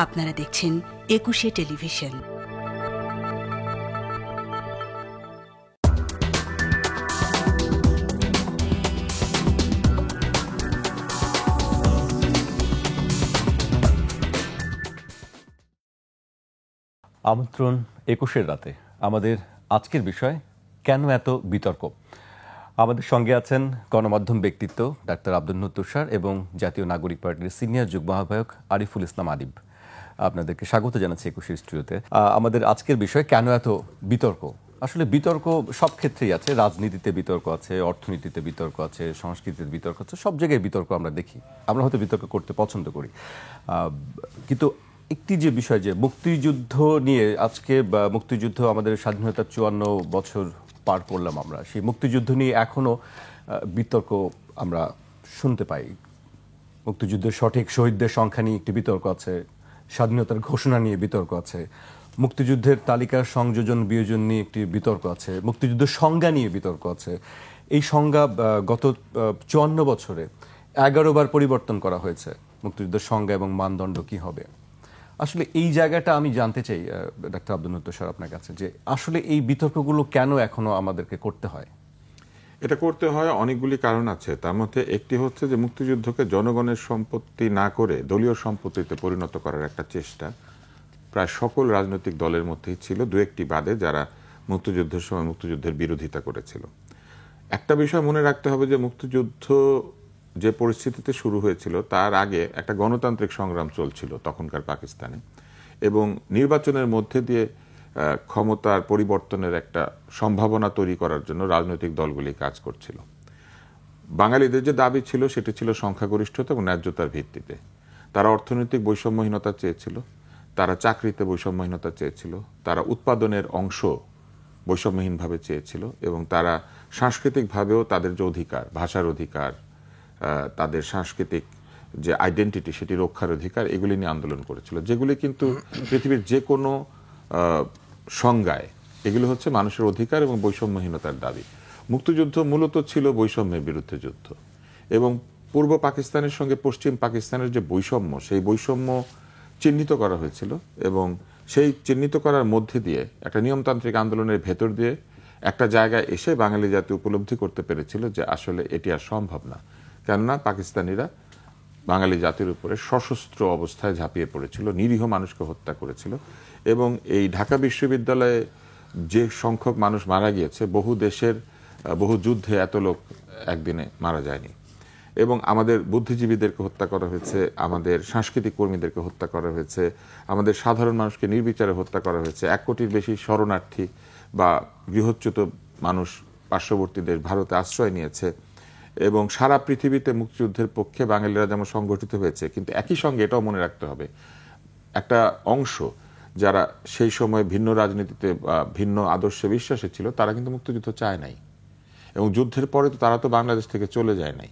আপনারা দেখছেন একুশে টেলিভিশন। আমন্ত্রণ একুশের রাতে। আমাদের আজকের বিষয় কেন এত বিতর্ক। আমাদের সঙ্গে আছেন গণমাধ্যম ব্যক্তিত্ব ডাক্তার আব্দুল নূর তুষার এবং জাতীয় নাগরিক পার্টির সিনিয়র যুগ্ম আহ্বায়ক আরিফুল ইসলাম আদিব। আপনাদেরকে স্বাগত জানাচ্ছি একুশের স্টুডিওতে। আমাদের আজকের বিষয় কেন এত বিতর্ক। আসলে বিতর্ক সব ক্ষেত্রেই আছে, রাজনীতিতে বিতর্ক আছে, অর্থনীতিতে বিতর্ক আছে, সংস্কৃতিতে বিতর্ক আছে, সব জায়গায় বিতর্ক আমরা দেখি। আমরা হয়তো বিতর্ক করতে পছন্দ করি, কিন্তু একটি যে বিষয় যে মুক্তিযুদ্ধ নিয়ে আজকে মুক্তিযুদ্ধ আমাদের স্বাধীনতার 54 বছর পার করলাম আমরা, সেই মুক্তিযুদ্ধ নিয়ে এখনো বিতর্ক আমরা শুনতে পাই। মুক্তিযুদ্ধের সঠিক শহীদদের সংখ্যা নিয়ে একটি বিতর্ক আছে, স্বাধীনতার ঘোষণা নিয়ে বিতর্ক আছে, মুক্তিযুদ্ধের তালিকার সংযোজন বিয়োজন নিয়ে একটি বিতর্ক আছে, মুক্তিযুদ্ধের সংজ্ঞা নিয়ে বিতর্ক আছে। এই সংজ্ঞা গত 54 বছরে 11 বার পরিবর্তন করা হয়েছে। মুক্তিযুদ্ধের সংজ্ঞা এবং মানদণ্ড কি হবে, আসলে এই জায়গাটা আমি জানতে চাই ডাক্তার আব্দুল নূর তুষার আপনার কাছে, যে আসলে এই বিতর্কগুলো কেন এখনো আমাদেরকে করতে হয়? এটা করতে হয় অনেকগুলি কারণ আছে। তার মধ্যে একটি হচ্ছে যে মুক্তিযুদ্ধকে জনগণের সম্পত্তি না করে দলীয় সম্পত্তিতে পরিণত করার একটা চেষ্টা প্রায় সকল রাজনৈতিক দলের মধ্যেই ছিল, দু একটি বাদে যারা মুক্তিযুদ্ধের সময় মুক্তিযুদ্ধের বিরোধিতা করেছিল। একটা বিষয় মনে রাখতে হবে যে মুক্তিযুদ্ধ যে পরিস্থিতিতে শুরু হয়েছিল তার আগে একটা গণতান্ত্রিক সংগ্রাম চলছিল তখনকার পাকিস্তানে, এবং নির্বাচনের মধ্যে দিয়ে ক্ষমতার পরিবর্তনের একটা সম্ভাবনা তৈরি করার জন্য রাজনৈতিক দলগুলি কাজ করছিল। বাঙালিদের যে দাবি ছিল সেটি ছিল সংখ্যাগরিষ্ঠতা এবং ন্যায্যতার ভিত্তিতে। তারা অর্থনৈতিক বৈষম্যহীনতা চেয়েছিল, তারা চাকরিতে বৈষম্যহীনতা চেয়েছিল, তারা উৎপাদনের অংশ বৈষম্যহীনভাবে চেয়েছিল, এবং তারা সাংস্কৃতিকভাবেও তাদের যে অধিকার, ভাষার অধিকার, তাদের সাংস্কৃতিক যে আইডেন্টিটি সেটি রক্ষার অধিকার, এগুলি নিয়ে আন্দোলন করেছিল, যেগুলি কিন্তু পৃথিবীর যে কোনো সংজ্ঞায় এগুলো হচ্ছে মানুষের অধিকার এবং বৈষম্যহীনতার দাবি। মুক্তিযুদ্ধ মূলত ছিল বৈষম্যের বিরুদ্ধে যুদ্ধ, এবং পূর্ব পাকিস্তানের সঙ্গে পশ্চিম পাকিস্তানের যে বৈষম্য, সেই বৈষম্য চিহ্নিত করা হয়েছিল, এবং সেই চিহ্নিত করার মধ্যে দিয়ে একটা নিয়মতান্ত্রিক আন্দোলনের ভেতর দিয়ে একটা জায়গায় এসে বাঙালি জাতি উপলব্ধি করতে পেরেছিল যে আসলে এটি আর সম্ভব না, কেননা পাকিস্তানিরা বাঙালি জাতির উপরে সশস্ত্র অবস্থায় ঝাঁপিয়ে পড়েছিল, নিরীহ মানুষকে হত্যা করেছিল। এবং এই ঢাকা বিশ্ববিদ্যালয়ে যে সংখ্যক মানুষ মারা গিয়েছে, বহু দেশের বহু যুদ্ধে এত লোক একদিনে মারা যায়নি। এবং আমাদের বুদ্ধিজীবীদেরকে হত্যা করা হয়েছে, আমাদের সাংস্কৃতিক কর্মীদেরকে হত্যা করা হয়েছে, আমাদের সাধারণ মানুষকে নির্বিচারে হত্যা করা হয়েছে। 1 কোটির বেশি শরণার্থী বা গৃহচ্যুত মানুষ পার্শ্ববর্তী দেশ ভারতে আশ্রয় নিয়েছে, এবং সারা পৃথিবীতে মুক্তিযুদ্ধের পক্ষে বাঙালিরা যেমন সংগঠিত হয়েছে, কিন্তু একই সঙ্গে এটাও মনে রাখতে হবে একটা অংশ যারা সেই সময় ভিন্ন রাজনীতিতে বা ভিন্ন আদর্শে বিশ্বাসী ছিল, তারা কিন্তু মুক্তিযুদ্ধ চায় নাই, এবং যুদ্ধের পরে তো তারা তো বাংলাদেশ থেকে চলে যায় নাই।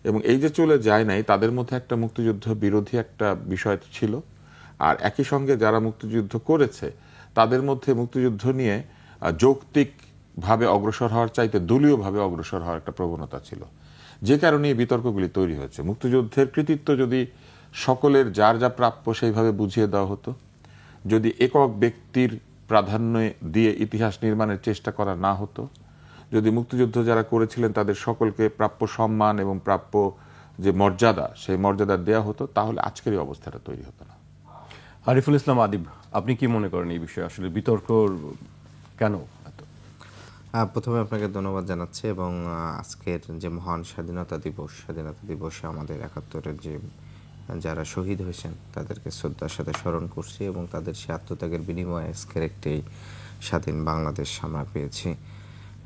এবং এই যে চলে যায় নাই, তাদের মধ্যে একটা মুক্তিযুদ্ধ বিরোধী একটা বিষয় ছিল। আর একই সঙ্গে যারা মুক্তিযুদ্ধ করেছে তাদের মধ্যে মুক্তিযুদ্ধ নিয়ে যৌক্তিকভাবে অগ্রসর হওয়ার চাইতে দলীয়ভাবে অগ্রসর হওয়ার একটা প্রবণতা ছিল, যে কারণে এই বিতর্কগুলি তৈরি হয়েছে। মুক্তিযুদ্ধের কৃতিত্ব যদি সকলের যার যা প্রাপ্য সেইভাবে বুঝিয়ে দেওয়া হতো, যদি একক ব্যক্তির প্রাধান্য দিয়ে ইতিহাস নির্মাণের চেষ্টা করা না হতো, যদি মুক্তিযুদ্ধ যারা করেছিলেন তাদের সকলকে প্রাপ্য সম্মান এবং প্রাপ্য যে মর্যাদা, সেই মর্যাদা দেওয়া হতো, তাহলে আজকের এই অবস্থাটা তৈরি হতো না। আরিফুল ইসলাম আদিব, আপনি কি মনে করেন এই বিষয়ে আসলে বিতর্ক কেন? প্রথমে আপনাকে ধন্যবাদ জানাচ্ছি, এবং আজকের যে মহান স্বাধীনতা দিবসে আমাদের 71-এর যে যারা শহীদ হয়েছেন তাদেরকে শ্রদ্ধার সাথে স্মরণ করছি, এবং তাদের সে আত্মত্যাগের বিনিময়ে আজকের একটি স্বাধীন বাংলাদেশ আমরা পেয়েছি,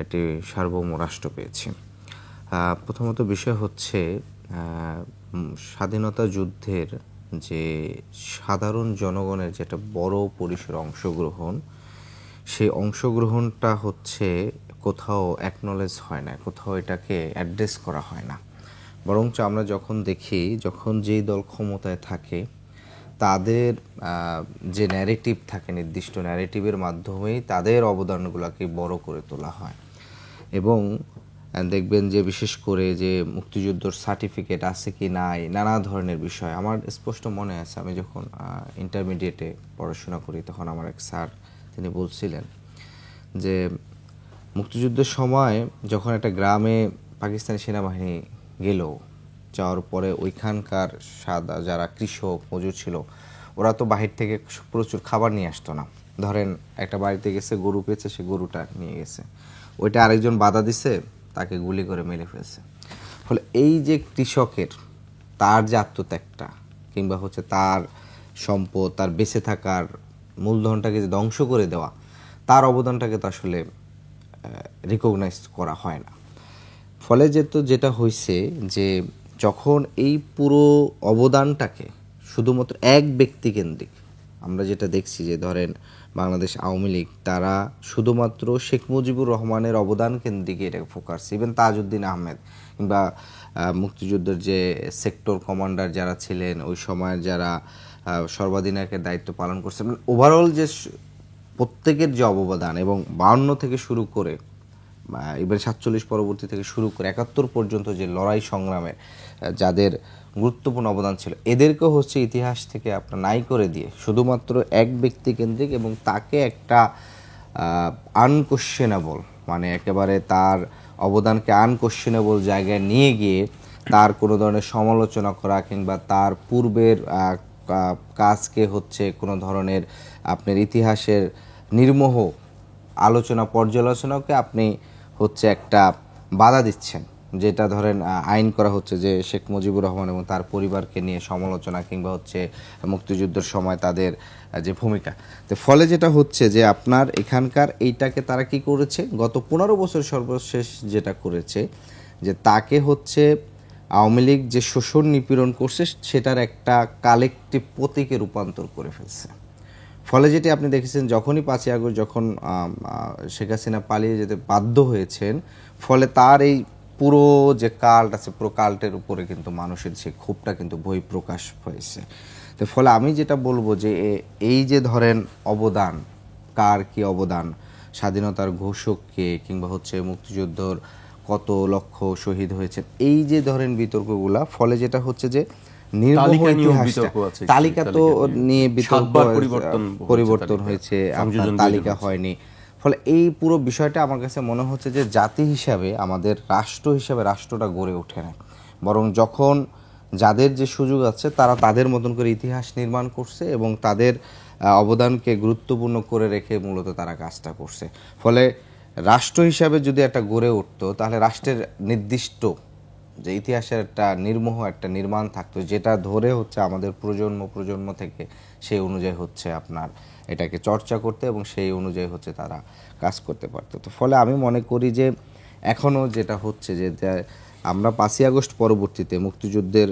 একটি সার্বভৌম রাষ্ট্র পেয়েছি। প্রথমত বিষয় হচ্ছে স্বাধীনতা যুদ্ধের যে সাধারণ জনগণের যেটা বড় পরিসর অংশগ্রহণ, সেই অংশগ্রহণটা হচ্ছে কোথাও অ্যাকনলেজ হয় না, কোথাও এটাকে অ্যাড্রেস করা হয় না। বরঞ্চ আমরা যখন দেখি, যখন যেই দল ক্ষমতায় থাকে তাদের যে ন্যারেটিভ থাকে, নির্দিষ্ট ন্যারেটিভের মাধ্যমেই তাদের অবদানগুলোকে বড় করে তোলা হয়, এবং দেখবেন যে বিশেষ করে যে মুক্তিযুদ্ধর সার্টিফিকেট আছে কি নাই, নানা ধরনের বিষয়। আমার স্পষ্ট মনে আছে, আমি যখন ইন্টারমিডিয়েটে পড়াশোনা করি তখন আমার এক স্যার তিনি বলছিলেন যে মুক্তিযুদ্ধের সময় যখন একটা গ্রামে পাকিস্তানি সেনাবাহিনী গেল, যাওয়ার পরে ওইখানকার সাদা যারা কৃষক মজুর ছিল ওরা তো বাহির থেকে প্রচুর খাবার নিয়ে আসতো না। ধরেন একটা বাড়িতে গেছে, গরু পেয়েছে, সে গরুটা নিয়ে গেছে, ওইটা আরেকজন বাধা দিছে, তাকে গুলি করে মেরে ফেলছে। ফলে এই যে কৃষকের তার যে আত্মত্যাগটা কিংবা হচ্ছে তার সম্পদ, তার বেঁচে থাকার মূলধনটাকে যে ধ্বংস করে দেওয়া, তার অবদানটাকে তো আসলে রিকগনাইজ করা হয় না। ফলে যেটা হয়েছে যে যখন এই পুরো অবদানটাকে শুধুমাত্র এক ব্যক্তিকেন্দ্রিক, আমরা যেটা দেখছি যে ধরেন বাংলাদেশ আওয়ামী লীগ তারা শুধুমাত্র শেখ মুজিবুর রহমানের অবদান কেন্দ্রিক এটাকে ফোকাস, ইভেন তাজউদ্দিন আহমেদ কিংবা মুক্তিযুদ্ধের যে সেক্টর কমান্ডার যারা ছিলেন ওই সময়ের যারা সর্বাধিনায়কের দায়িত্ব পালন করছেন, ওভারঅল যে প্রত্যেকের যে অবদান এবং 52 থেকে শুরু করে এবার 47 পরবর্তী থেকে শুরু করে 71 পর্যন্ত যে লড়াই সংগ্রামে যাদের গুরুত্বপূর্ণ অবদান ছিল, এদেরকেও হচ্ছে ইতিহাস থেকে আপনার নাই করে দিয়ে শুধুমাত্র এক ব্যক্তি কেন্দ্রিক এবং তাকে একটা আনকোশ্চেনেবল, মানে একেবারে তার অবদানকে আনকোশ্চেনেবল জায়গায় নিয়ে গিয়ে তার কোনো ধরনের সমালোচনা করা কিংবা তার পূর্বের কাজকে হচ্ছে কোনো ধরনের আপনার ইতিহাসের নির্মোহ আলোচনা পর্যালোচনাকে আপনি হচ্ছে একটা বাধা দিচ্ছেন, যেটা ধরেন আইন করা হচ্ছে যে শেখ মুজিবুর রহমান এবং তার পরিবারকে নিয়ে সমালোচনা কিংবা হচ্ছে মুক্তিযুদ্ধের সময় তাদের যে ভূমিকা। তো ফলে যেটা হচ্ছে যে আপনার এখানকার এইটাকে তারা কি করেছে, গত 15 বছর সর্বশেষ যেটা করেছে যে তাকে হচ্ছে আওয়ামী লীগ যে শোষণ নিপীড়ন করছে সেটার একটা কালেকটিভ প্রতীকে রূপান্তর করে ফেলছে। ফলে যেটি আপনি দেখেছেন যখনই 5ই আগস্ট যখন শেখ হাসিনা পালিয়ে যেতে বাধ্য হয়েছেন, ফলে তার এই পুরো যে কাল্ট আছে পুরো কাল্টের উপরে কিন্তু মানুষের সেই ক্ষোভটা কিন্তু বহিঃপ্রকাশ হয়েছে। তো ফলে আমি যেটা বলবো যে এই যে ধরেন অবদান, কার কি অবদান, স্বাধীনতার ঘোষককে কিংবা হচ্ছে মুক্তিযুদ্ধর কত লক্ষ শহীদ হয়েছেন, এই যে ধরেন বিতর্কগুলা, ফলে যেটা হচ্ছে যে নির্মোহ ইতিহাসটা, তালিকা তো নিয়ে বিতর্ক পরিবর্তন হয়েছে, তালিকা হয়নি। ফলে এই পুরো বিষয়টা আমার কাছে মনে হচ্ছে যে জাতি হিসাবে আমাদের রাষ্ট্র হিসাবে রাষ্ট্রটা গড়ে ওঠে না, বরং যখন যাদের যে সুযোগ আছে তারা তাদের মতন করে ইতিহাস নির্মাণ করছে এবং তাদের অবদানকে গুরুত্বপূর্ণ করে রেখে মূলত তারা কাজটা করছে। ফলে রাষ্ট্র হিসাবে যদি একটা গড়ে উঠতো তাহলে রাষ্ট্রের নির্দিষ্ট যে ইতিহাসের একটা নির্মোহ একটা নির্মাণ থাকতো, যেটা ধরে হচ্ছে আমাদের প্রজন্ম থেকে সেই অনুযায়ী হচ্ছে আপনার এটাকে চর্চা করতে এবং সেই অনুযায়ী হচ্ছে তারা কাজ করতে পারতো। তো ফলে আমি মনে করি যে এখনও যেটা হচ্ছে যে আমরা 5ই আগস্ট পরবর্তীতে মুক্তিযুদ্ধের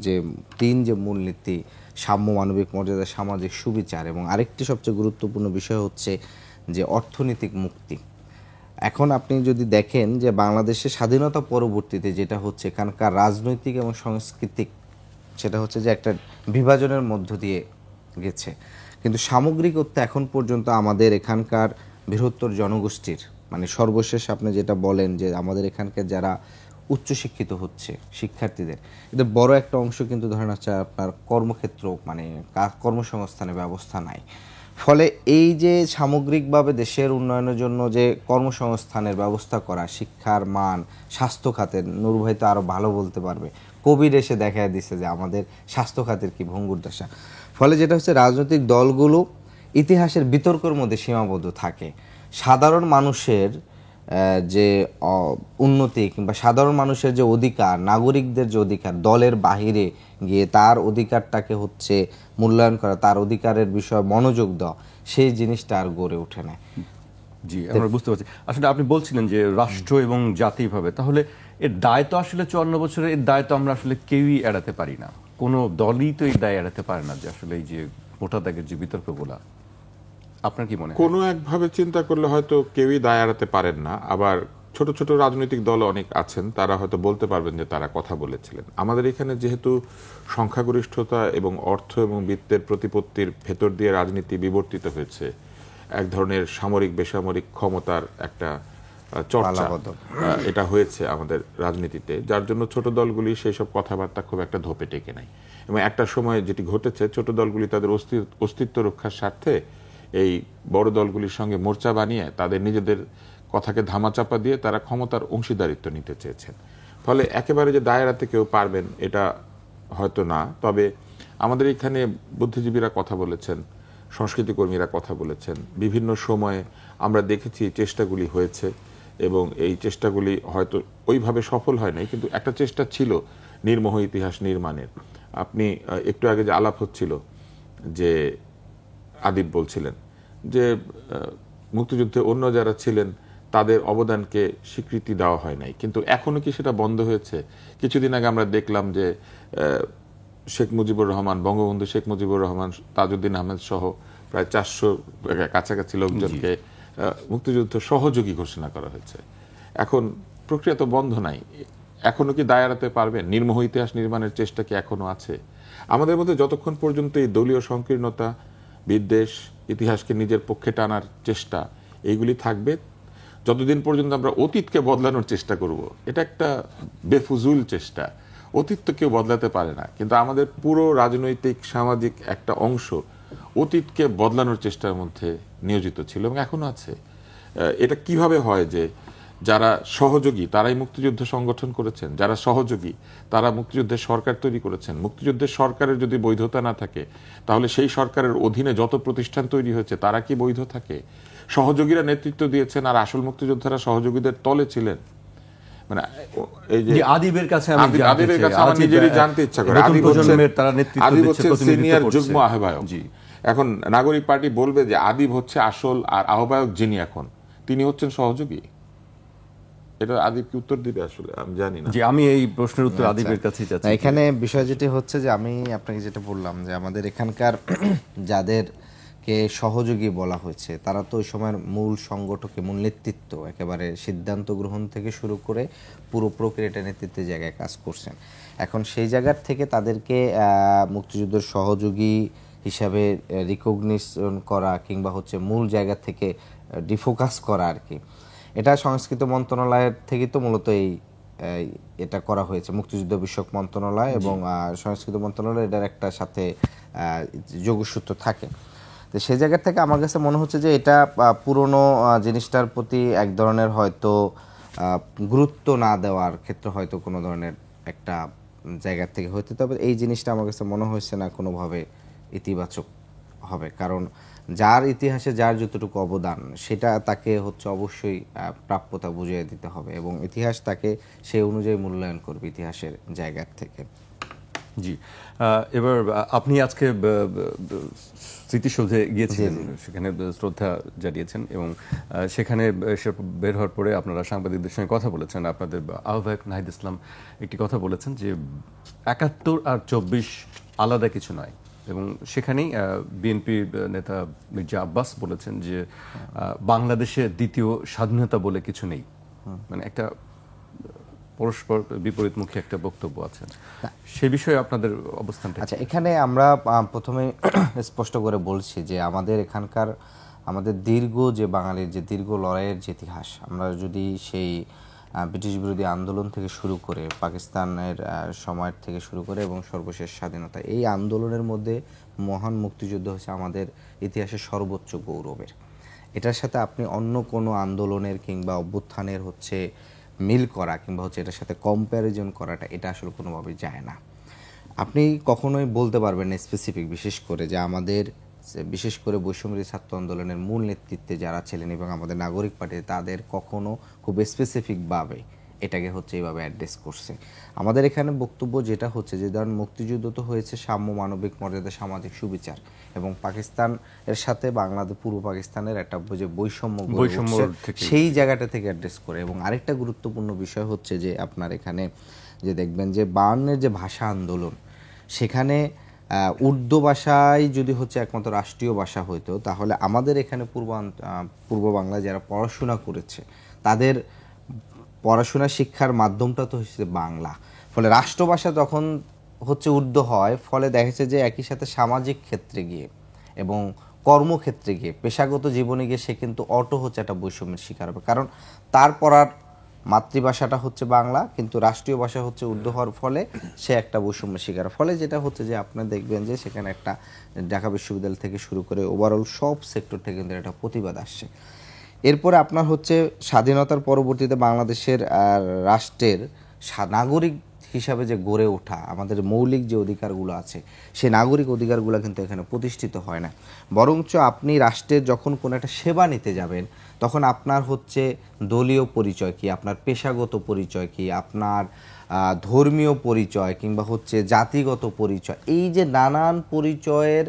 যে 3 যে মূলনীতি, সাম্য, মানবিক মর্যাদা, সামাজিক সুবিচার এবং আরেকটি সবচেয়ে গুরুত্বপূর্ণ বিষয় হচ্ছে যে অর্থনৈতিক মুক্তি। এখন আপনি যদি দেখেন যে বাংলাদেশের স্বাধীনতা পরবর্তীতে যেটা হচ্ছে এখানকার রাজনৈতিক এবং সাংস্কৃতিক, সেটা হচ্ছে যে একটা বিভাজনের মধ্য দিয়ে গেছে, কিন্তু সামগ্রিক অর্থে এখন পর্যন্ত আমাদের এখানকার বৃহত্তর জনগোষ্ঠীর, মানে সর্বশেষ আপনি যেটা বলেন যে আমাদের এখানকার যারা উচ্চশিক্ষিত হচ্ছে শিক্ষার্থীদের, এদের বড় একটা অংশ কিন্তু ধরেন হচ্ছে আপনার কর্মক্ষেত্র মানে কর্মসংস্থানের ব্যবস্থা নাই। ফলে এই যে সামগ্রিকভাবে দেশের উন্নয়নের জন্য যে কর্মসংস্থানের ব্যবস্থা করা, শিক্ষার মান, স্বাস্থ্য খাতের, নূর ভাই তো আরও ভালো বলতে পারবে, কোভিড এসে দেখা দিচ্ছে যে আমাদের স্বাস্থ্য খাতের কি ভঙ্গুর দশা। ফলে যেটা হচ্ছে রাজনৈতিক দলগুলো ইতিহাসের বিতর্কের মধ্যে সীমাবদ্ধ থাকে, সাধারণ মানুষের যে উন্নতি কিংবা সাধারণ মানুষের যে অধিকার, নাগরিকদের যে অধিকার, দলের বাহিরে গিয়ে তার অধিকারটাকে হচ্ছে মূল্যায়ন করা, তার অধিকারের বিষয়ে মনোযোগ দেওয়া, সেই জিনিসটা আর গড়ে ওঠে না। জি, আমরা বুঝতে পারছি। আসলে আপনি বলছিলেন যে রাষ্ট্র এবং জাতিভাবে, তাহলে এর দায় তো আসলে 54 বছরের এর দায় তো আমরা আসলে কেউই এড়াতে পারি না, কোনো দলই তো এই দায় এড়াতে পারে না, যে আসলে এই যে মোটা দাগের যে বিতর্কগুলা, আপনার কি মনে হয়? কোনো একভাবে চিন্তা করলে হয়তো কেউই দায় এড়াতে পারেন না, আবার ছোট ছোট রাজনৈতিক দল অনেক আছেন তারা হয়তো বলতে পারবেন যে তারা কথা বলেছিলেন। আমাদের এখানে যেহেতু সংখ্যাগরিষ্ঠতা এবং অর্থ এবং বিত্তের প্রতিপত্তির ভেতর দিয়ে রাজনীতি বিবর্তিত হয়েছে, এক ধরনের সামরিক বেসামরিক ক্ষমতার একটা চর্চা পালাবদল। এটা হয়েছে আমাদের রাজনীতিতে, যার জন্য ছোট দলগুলি সেই সব কথাবার্তা খুব একটা ধোপে টেকে নাই। এবং একটা সময় যেটি ঘটেছে, ছোট দলগুলি তাদের অস্তিত্ব রক্ষার স্বার্থে এই বড় দলগুলির সঙ্গে মোর্চা বানিয়ে তাদের নিজেদের কথাকে ধামাচাপা দিয়ে তারা ক্ষমতার অংশীদারিত্ব নিতে চেয়েছেন। ফলে একেবারে যে দায়রাতে কেউ পারবেন এটা হয়তো না। তবে আমাদের এখানে বুদ্ধিজীবীরা কথা বলেছেন, সংস্কৃতি কর্মীরা কথা বলেছেন, বিভিন্ন সময়ে আমরা দেখেছি চেষ্টাগুলি হয়েছে এবং এই চেষ্টাগুলি হয়তো ওইভাবে সফল হয় নাই, কিন্তু একটা চেষ্টা ছিল নির্মোহ ইতিহাস নির্মাণের। আপনি একটু আগে যে আলাপ হচ্ছিল, যে আদিব বলছিলেন যে মুক্তিযুদ্ধে অন্য যারা ছিলেন তাদের অবদানকে স্বীকৃতি দেওয়া হয় নাই, কিন্তু এখনো কি সেটা বন্ধ হয়েছে? কিছুদিন আগে আমরা দেখলাম যে শেখ মুজিবুর রহমান, বঙ্গবন্ধু শেখ মুজিবুর রহমান, তাজউদ্দিন আহমেদ সহ প্রায় 400 কাছাকাছি লোকজনকে মুক্তিযুদ্ধ সহযোগী ঘোষণা করা হয়েছে। এখন প্রক্রিয়া তো বন্ধ নাই, এখনো কি দায় এড়াতে পারবেন? নির্মোহ ইতিহাস নির্মাণের চেষ্টা কি এখনো আছে? আমাদের মধ্যে যতক্ষণ পর্যন্ত এই দলীয় সংকীর্ণতা, বিদ্বেষ, ইতিহাসকে নিজের পক্ষে টানার চেষ্টা এইগুলি থাকবে, যতদিন পর্যন্ত আমরা অতীতকে বদলানোর চেষ্টা করব, এটা একটা বেফুজুল চেষ্টা। অতীত তো কেউ বদলাতে পারে না, কিন্তু আমাদের পুরো রাজনৈতিক সামাজিক একটা অংশ অতীতকে বদলানোর চেষ্টার মধ্যে নিয়োজিত ছিল এবং এখনো আছে। এটা কিভাবে হয় যে যারা সহযোগী তারাই মুক্তিযুদ্ধ সংগঠন করেছেন, যারা সহযোগী তারা মুক্তিযুদ্ধের সরকার তৈরি করেছেন। মুক্তিযুদ্ধের সরকারের যদি বৈধতা না থাকে, তাহলে সেই সরকারের অধীনে যত প্রতিষ্ঠান তৈরি হয়েছে তারা কি বৈধ থাকে? সহযোগীরা নেতৃত্ব দিয়েছেন আর আসল মুক্তিযোদ্ধারা সহযোগীদের তলে ছিলেন। মানে এই যে আদিবের কাছে আদিবের কাছে আমার নিজেরই জানতে ইচ্ছা করে, আদিব হচ্ছে সিনিয়র যুগ্ম আহ্বায়ক। এখন নাগরিক পার্টি বলবে যে আদিব হচ্ছে আসল আর আহ্বায়ক যিনি এখন তিনি হচ্ছেন সহযোগী। এটা আদিব কি উত্তর দিবে? আসলে আমি জানি না। জি, আমি এই প্রশ্নের উত্তর আদিবের কাছেই চাচ্ছি। এখানে বিষয় যেটি হচ্ছে যে আমি আপনাকে যেটা বললাম যে আমাদের এখানকার যাদেরকে সহযোগী বলা হয়েছে তারা তো ওই সময়ের মূল সংগঠকে, মূল নেতৃত্ব, একেবারে সিদ্ধান্ত গ্রহণ থেকে শুরু করে পুরো প্রক্রিয়াটা নেতৃত্বের জায়গায় কাজ করছেন। এখন সেই জায়গার থেকে তাদেরকে মুক্তিযুদ্ধের সহযোগী হিসাবে রিকগনিশন করা কিংবা হচ্ছে মূল জায়গা থেকে ডিফোকাস করা আর কি, এটা সংস্কৃতি মন্ত্রণালয়ের থেকে তো মূলত এটা করা হয়েছে, মুক্তিযুদ্ধ বিষয়ক মন্ত্রণালয় এবং সংস্কৃতি মন্ত্রণালয় এটার একটা সাথে যোগসূত্র থাকে। তো সেই জায়গা থেকে আমার কাছে মনে হচ্ছে যে এটা পুরনো জিনিসটার প্রতি এক ধরনের হয়তো গুরুত্ব না দেওয়ার ক্ষেত্রে হয়তো কোনো ধরনের একটা জায়গা থেকে হইতে, তবে এই জিনিসটা আমার কাছে মনে হচ্ছে না কোনোভাবে ইতিবাচক হবে। কারণ যার ইতিহাসে যার যতটুকু অবদান সেটা তাকে হচ্ছে অবশ্যই প্রাপ্যতা বুঝিয়ে দিতে হবে এবং ইতিহাস তাকে সেই অনুযায়ী মূল্যায়ন করবে ইতিহাসের জায়গা থেকে। জি, এবার আপনি আজকে স্মৃতিসৌধে গিয়েছিলেন, সেখানে শ্রদ্ধা জানিয়েছেন এবং সেখানে বের হওয়ার পরে আপনারা সাংবাদিকদের সঙ্গে কথা বলেছেন। আপনাদের আহ্বায়ক নাহিদ ইসলাম একটি কথা বলেছেন যে ৭১ আর ২৪ আলাদা কিছু নয়, এবং সেখানেই বিএনপি নেতা মির্জা আব্বাস বলেছেন যে বাংলাদেশে দ্বিতীয় স্বাধীনতা বলে কিছু নেই। মানে একটা পরস্পর বিপরীতমুখী একটা বক্তব্য আছে, সে বিষয়ে আপনাদের অবস্থানটা? আচ্ছা, এখানে আমরা প্রথমে স্পষ্ট করে বলছি যে আমাদের দীর্ঘ যে বাঙালির যে দীর্ঘ লড়াইয়ের যে ইতিহাস, আমরা যদি সেই ব্রিটিশ বিরোধী আন্দোলন থেকে শুরু করে পাকিস্তানের সময়ের থেকে শুরু করে এবং সর্বশেষ স্বাধীনতা, এই আন্দোলনের মধ্যে মহান মুক্তিযুদ্ধ হচ্ছে আমাদের ইতিহাসের সর্বোচ্চ গৌরবের। এটার সাথে আপনি অন্য কোনো আন্দোলনের কিংবা অভ্যুত্থানের হচ্ছে মিল করা কিংবা হচ্ছে এটার সাথে কম্প্যারিজন করাটা এটা আসলে কোনোভাবেই যায় না। আপনি কখনোই বলতে পারবেন না স্পেসিফিক, বিশেষ করে যে আমাদের বিশেষ করে বৈষম্যবিরোধী ছাত্র আন্দোলনের মূল নেতৃত্বে যারা ছিলেন এবং আমাদের নাগরিক পার্টি তাদের কখনো খুব স্পেসিফিকভাবে এটাকে হচ্ছে এইভাবে অ্যাড্রেস করছে। আমাদের এখানে বক্তব্য যেটা হচ্ছে যে ধরেন মুক্তিযুদ্ধ তো হয়েছে সাম্য, মানবিক মর্যাদা, সামাজিক সুবিচার এবং পাকিস্তান এর সাথে বাংলাদেশ, পূর্ব পাকিস্তানের একটা যে বৈষম্য সেই জায়গাটা থেকে অ্যাড্রেস করে। এবং আরেকটা গুরুত্বপূর্ণ বিষয় হচ্ছে যে আপনার এখানে যে দেখবেন যে ৫২-এর যে ভাষা আন্দোলন, সেখানে উর্দু ভাষায় যদি হচ্ছে একমাত্র রাষ্ট্রীয় ভাষা হইতো, তাহলে আমাদের এখানে পূর্ব বাংলায় যারা পড়াশোনা করেছে তাদের পড়াশোনা শিক্ষার মাধ্যমটা তো হচ্ছে বাংলা। ফলে রাষ্ট্রভাষা যখন হচ্ছে উর্দু হয়, ফলে দেখেছে যে একই সাথে সামাজিক ক্ষেত্রে গিয়ে এবং কর্মক্ষেত্রে গিয়ে পেশাগত জীবনে গিয়ে সে কিন্তু অটো হচ্ছে একটা বৈষম্যের শিকার হবে, কারণ তার পড়ার মাতৃভাষাটা হচ্ছে বাংলা কিন্তু রাষ্ট্রীয় ভাষা হচ্ছে উর্দু হওয়ার ফলে সে একটা বৈষম্যের শিকার। ফলে যেটা হচ্ছে যে আপনারা দেখবেন যে সেখানে একটা ঢাকা বিশ্ববিদ্যালয় থেকে শুরু করে ওভারঅল সব সেক্টর থেকে কিন্তু একটা প্রতিবাদ আসছে। এরপরে আপনার হচ্ছে স্বাধীনতার পরবর্তীতে বাংলাদেশের রাষ্ট্রের নাগরিক হিসাবে যে গড়ে ওঠা আমাদের মৌলিক যে অধিকারগুলো আছে সেই নাগরিক অধিকারগুলো কিন্তু এখানে প্রতিষ্ঠিত হয় না, বরঞ্চ আপনি রাষ্ট্রের যখন কোনো একটা সেবা নিতে যাবেন তখন আপনার হচ্ছে দলীয় পরিচয় কি, আপনার পেশাগত পরিচয় কি, আপনার ধর্মীয় পরিচয় কিংবা হচ্ছে জাতিগত পরিচয়, এই যে নানান পরিচয়ের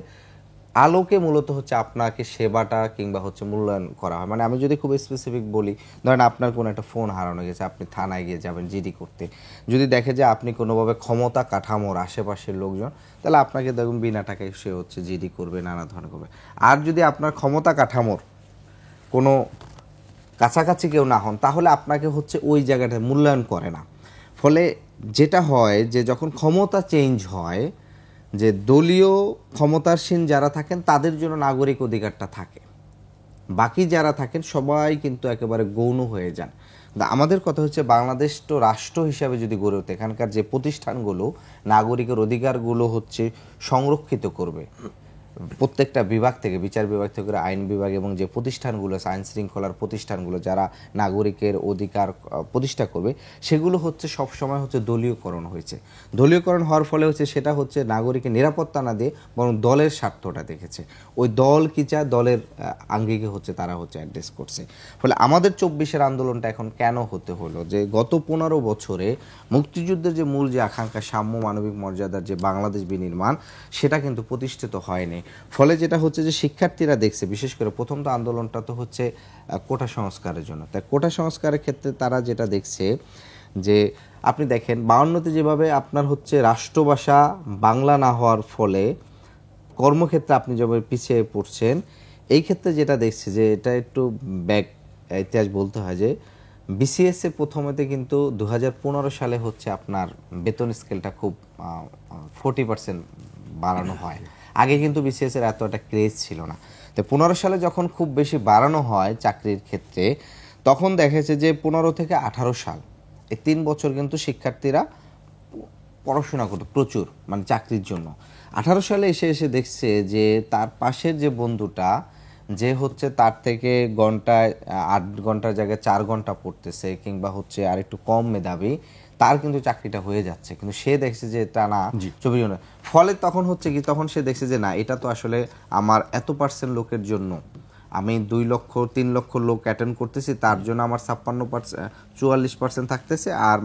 আলোকে মূলত হচ্ছে আপনাকে সেবাটা কিংবা হচ্ছে মূল্যায়ন করা হয়। মানে আমি যদি খুব স্পেসিফিক বলি, ধরেন আপনার কোনো একটা ফোন হারানো গেছে, আপনি থানায় গিয়ে যাবেন জিডি করতে, যদি দেখে যে আপনি কোনোভাবে ক্ষমতা কাঠামোর আশেপাশের লোকজন, তাহলে আপনাকে দেখুন বিনা টাকায় সে হচ্ছে জিডি করবে, নানা ধরনের করবে। আর যদি আপনার ক্ষমতা কাঠামোর কোনো কাছাকাছি কেউ না হন তাহলে আপনাকে হচ্ছে ওই জায়গাটা মূল্যায়ন করে না। ফলে যেটা হয় যে যখন ক্ষমতা চেঞ্জ হয়, যে দলীয় ক্ষমতাসীন যারা থাকেন তাদের জন্য নাগরিক অধিকারটা থাকে, বাকি যারা থাকেন সবাই কিন্তু একেবারে গৌণ হয়ে যান। আমাদের কথা হচ্ছে বাংলাদেশ তো রাষ্ট্র হিসাবে যদি গড়ে ওঠে, এখানকার যে প্রতিষ্ঠানগুলো নাগরিকের অধিকারগুলো হচ্ছে সংরক্ষিত করবে, প্রত্যেকটা বিভাগ থেকে, বিচার বিভাগ থেকে আইন বিভাগ এবং যে প্রতিষ্ঠানগুলো আছে আইন শৃঙ্খলার প্রতিষ্ঠানগুলো যারা নাগরিকের অধিকার প্রতিষ্ঠা করবে, সেগুলো হচ্ছে সবসময় হচ্ছে দলীয়করণ হয়েছে। দলীয়করণ হওয়ার ফলে হচ্ছে সেটা হচ্ছে নাগরিকের নিরাপত্তা না দিয়ে বরং দলের স্বার্থটা দেখেছে, ওই দল কি চায় দলের আঙ্গিকে হচ্ছে তারা হচ্ছে অ্যাড্রেস করছে। ফলে আমাদের 24-এর আন্দোলনটা এখন কেন হতে হলো, যে গত 15 বছরে মুক্তিযুদ্ধের যে মূল যে আকাঙ্ক্ষা সাম্য মানবিক মর্যাদার যে বাংলাদেশ বিনির্মাণ, সেটা কিন্তু প্রতিষ্ঠিত হয়নি। ফলে যেটা হচ্ছে যে শিক্ষার্থীরা দেখছে, বিশেষ করে প্রথম তো আন্দোলনটা তো হচ্ছে কোটা সংস্কারের জন্য, তাই কোটা সংস্কারের ক্ষেত্রে তারা যেটা দেখছে যে আপনি দেখেন 52-তে যেভাবে আপনার হচ্ছে রাষ্ট্রভাষা বাংলা না হওয়ার ফলে কর্মক্ষেত্রে আপনি যেভাবে পিছিয়ে পড়ছেন, এই ক্ষেত্রে যেটা দেখছে যে এটা একটু ব্যাক ইতিহাস বলতে হয় যে বিসিএস-এ প্রথমেতে কিন্তু 2015 সালে হচ্ছে আপনার বেতন স্কেলটা খুব 40% বাড়ানো হয়। আগে কিন্তু বিসিএস-এর এত একটা ক্রেজ ছিল না। তো 15 সালে যখন খুব বেশি বাড়ানো হয় চাকরির ক্ষেত্রে, তখন দেখেছে যে 15 থেকে 18 সাল এই 3 বছর কিন্তু শিক্ষার্থীরা পড়াশোনা করতো প্রচুর, মানে চাকরির জন্য। 18 সালে এসে দেখছে যে তার পাশের যে বন্ধুটা যে হচ্ছে তার থেকে ঘন্টায় 8 ঘন্টার জায়গায় 4 ঘন্টা পড়তেছে কিংবা হচ্ছে আর একটু কম মেধাবী, তার কিন্তু চাকরিটা হয়ে যাচ্ছে, কিন্তু সে দেখছে যে এটা না 24 জনের। ফলে তখন হচ্ছে কি, তখন সে দেখছে যে না, এটা তো আসলে আমার এত % লোকের জন্য, আমি 2 লক্ষ 3 লক্ষ লোক অ্যাটেন্ড করতেছি, তার জন্য আমার 44% থাকতেছে, আর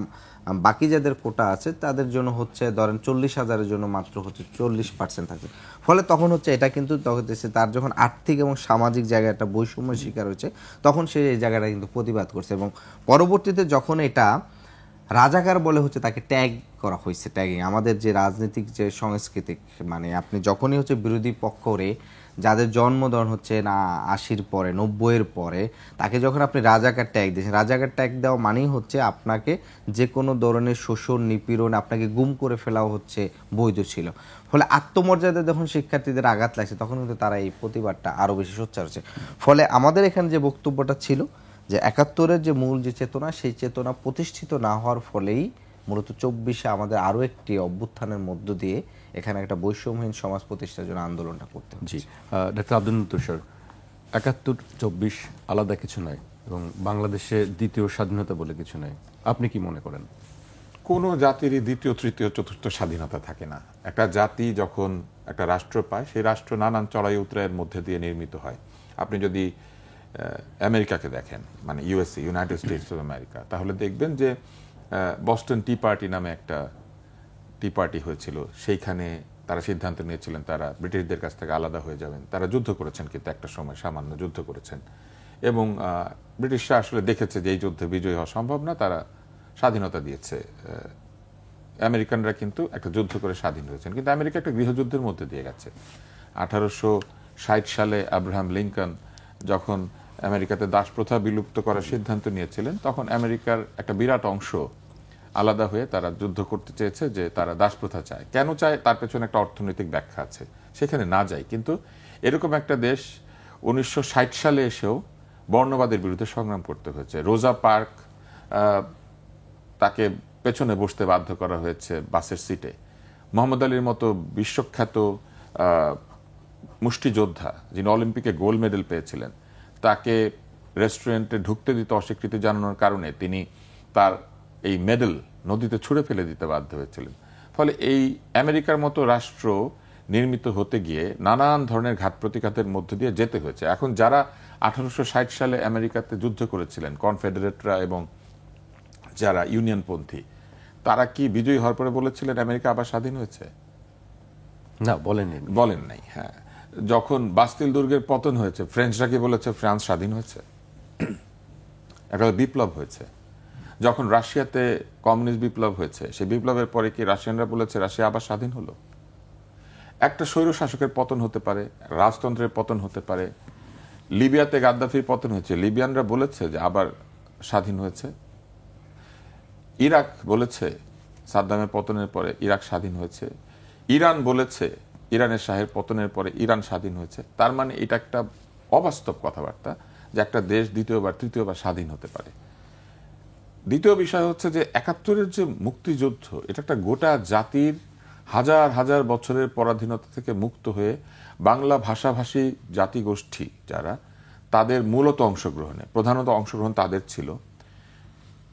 বাকি যাদের কোটা আছে তাদের জন্য হচ্ছে ধরেন 40,000-এর জন্য মাত্র হচ্ছে 40% থাকছে। ফলে তখন হচ্ছে এটা কিন্তু তখন তার যখন আর্থিক এবং সামাজিক জায়গায় একটা বৈষম্যের শিকার হয়েছে, তখন সে এই জায়গাটা কিন্তু প্রতিবাদ করছে। এবং পরবর্তীতে যখন এটা রাজাকার বলে হচ্ছে তাকে ট্যাগ করা হয়েছে, ট্যাগিং আমাদের যে রাজনৈতিক যে সংস্কৃতি, মানে আপনি যখনই হচ্ছে বিরোধী পক্ষরে যাদের জন্মদন হচ্ছে না 80-র পরে 90-এর পরে, তাকে যখন আপনি রাজাকার ট্যাগ দিয়েছেন, রাজাকার ট্যাগ দেওয়া মানেই হচ্ছে আপনাকে যে কোনো ধরনের শোষণ নিপীড়ন, আপনাকে গুম করে ফেলাও হচ্ছে বৈধ ছিল। ফলে আত্মমর্যাদা যখন শিক্ষার্থীদের আঘাত লাগছে, তখন কিন্তু তারা এই প্রতিবাদটা আরও বেশি সোচ্চার হচ্ছে। ফলে আমাদের এখানে যে বক্তব্যটা ছিল যে 71-এর যে মূল যে চেতনা, সেই চেতনা প্রতিষ্ঠিত না হওয়ার ফলেই মূলত 24-এ আমাদের আরও একটি অভ্যুত্থানের মধ্য দিয়ে এখানে একটা বৈষম্যহীন সমাজ প্রতিষ্ঠার জন্য আন্দোলনটা করতে হচ্ছে। জি, ডক্টর আব্দুল তুষার, 71-24 আলাদা কিছু নয় এবং বাংলাদেশে দ্বিতীয় স্বাধীনতা বলে কিছু নয়, আপনি কি মনে করেন? কোনো জাতিরই দ্বিতীয় তৃতীয় চতুর্থ স্বাধীনতা থাকে না। একটা জাতি যখন একটা রাষ্ট্র পায়, সেই রাষ্ট্র নানান চড়াই উতরাইয়ের মধ্যে দিয়ে নির্মিত হয়। আপনি যদি আমেরিকাকে দেখেন, মানে USA, United states of America, তাহলে দেখবেন যে বস্টন টি পার্টি নামে একটা টি পার্টি হয়েছিল। সেইখানে তারা সিদ্ধান্ত নিয়েছিলেন তারা ব্রিটিশদের কাছ থেকে আলাদা হয়ে যাবেন। তারা যুদ্ধ করেছেন, কিন্তু একটা সময় সামান্য যুদ্ধ করেছেন, এবং ব্রিটিশরা আসলে দেখেছে যে এই যুদ্ধে বিজয়ী হওয়া সম্ভব না, তারা স্বাধীনতা দিয়েছে। আমেরিকানরা কিন্তু একটা যুদ্ধ করে স্বাধীন হয়েছেন, কিন্তু আমেরিকা একটা গৃহযুদ্ধের মধ্যে দিয়ে গেছে। 1860 সালে আব্রাহাম লিঙ্কন যখন আমেরিকাতে দাস প্রথা বিলুপ্ত করার সিদ্ধান্ত নিয়েছিলেন, তখন আমেরিকার একটা বিরাট অংশ আলাদা হয়ে তারা যুদ্ধ করতে চেয়েছে, যে তারা দাস প্রথা চায়। কেন চায় তার পেছনে একটা অর্থনৈতিক ব্যাখ্যা আছে, সেখানে না যায়। কিন্তু এরকম একটা দেশ 1960 সালে এসেও বর্ণবাদের বিরুদ্ধে সংগ্রাম করতে হয়েছে। রোজা পার্ক তাকে পেছনে বসতে বাধ্য করা হয়েছে বাসের সিটে। মোহাম্মদ আলীর মতো বিশ্বখ্যাত মুষ্টিযোদ্ধা, যিনি অলিম্পিকে গোল্ড মেডেল পেয়েছিলেন, তাকে রেস্টুরেন্টে ঢুকতে দিতে অস্বীকৃতি জানানোর কারণে তিনি তার এই মেডেল নদীতে ছুঁড়ে ফেলে দিতে বাধ্য হয়েছিলেন। ফলে এই আমেরিকার মতো রাষ্ট্র নির্মিত হতে গিয়ে নানান ধরনের ঘাত প্রতিঘাতের মধ্য দিয়ে যেতে হয়েছে। এখন যারা 1860 সালে আমেরিকাতে যুদ্ধ করেছিলেন, কনফেডারেটরা এবং যারা ইউনিয়নপন্থী, তারা কি বিজয়ী হওয়ার পরে বলেছিলেন আমেরিকা আবার স্বাধীন হয়েছে? না, বলেন নাই। হ্যাঁ, যখন বাস্তিল দুর্গের পতন হয়েছে, ফ্রেঞ্চরা কি বলেছে ফ্রান্স স্বাধীন হয়েছে? একটা বিপ্লব হয়েছে। যখন রাশিয়াতে কমিউনিস্ট বিপ্লব হয়েছে, সেই বিপ্লবের পরে কি রাশিয়ানরা বলেছে রাশিয়া আবার স্বাধীন হলো? একটা স্বৈর শাসকের পতন হতে পারে, রাজতন্ত্রের পতন হতে পারে। লিবিয়াতে গাদ্দাফির পতন হয়েছে, লিবিয়ানরা বলেছে যে আবার স্বাধীন হয়েছে। ইরাক বলেছে সাদ্দামের পতনের পরে ইরাক স্বাধীন হয়েছে। ইরান বলেছে ইরানের শাহের পতনের পরে ইরান স্বাধীন হয়েছে। তার মানে এটা একটা অবাস্তব কথাবার্তা যে একটা দেশ দ্বিতীয়বার তৃতীয়বার স্বাধীন হতে পারে। দ্বিতীয় বিষয় হচ্ছে যে 71-এর যে মুক্তিযুদ্ধ, এটা একটা গোটা জাতির হাজার হাজার বছরের পরাধীনতা থেকে মুক্ত হয়ে বাংলা ভাষাভাষী জাতিগোষ্ঠী যারা, তাদের মূলত অংশগ্রহণে, প্রধানত অংশগ্রহণ তাদের ছিল।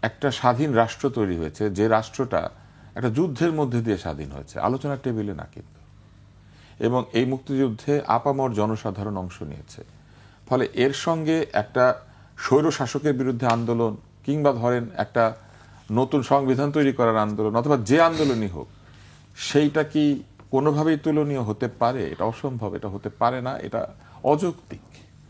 একটা স্বাধীন রাষ্ট্র তৈরি হয়েছে, যে রাষ্ট্রটা একটা যুদ্ধের মধ্যে দিয়ে স্বাধীন হয়েছে, আলোচনার টেবিলে না কিন্তু। এবং এই মুক্তিযুদ্ধে আপামর জনসাধারণ অংশ নিয়েছে। ফলে এর সঙ্গে একটা স্বৈর শাসকের বিরুদ্ধে আন্দোলন, কিংবা ধরেন একটা নতুন সংবিধান তৈরি করার আন্দোলন, অথবা যে আন্দোলনই হোক, সেইটা কি কোনোভাবেই তুলনীয় হতে পারে? এটা অসম্ভব, এটা হতে পারে না, এটা অযৌক্তিক।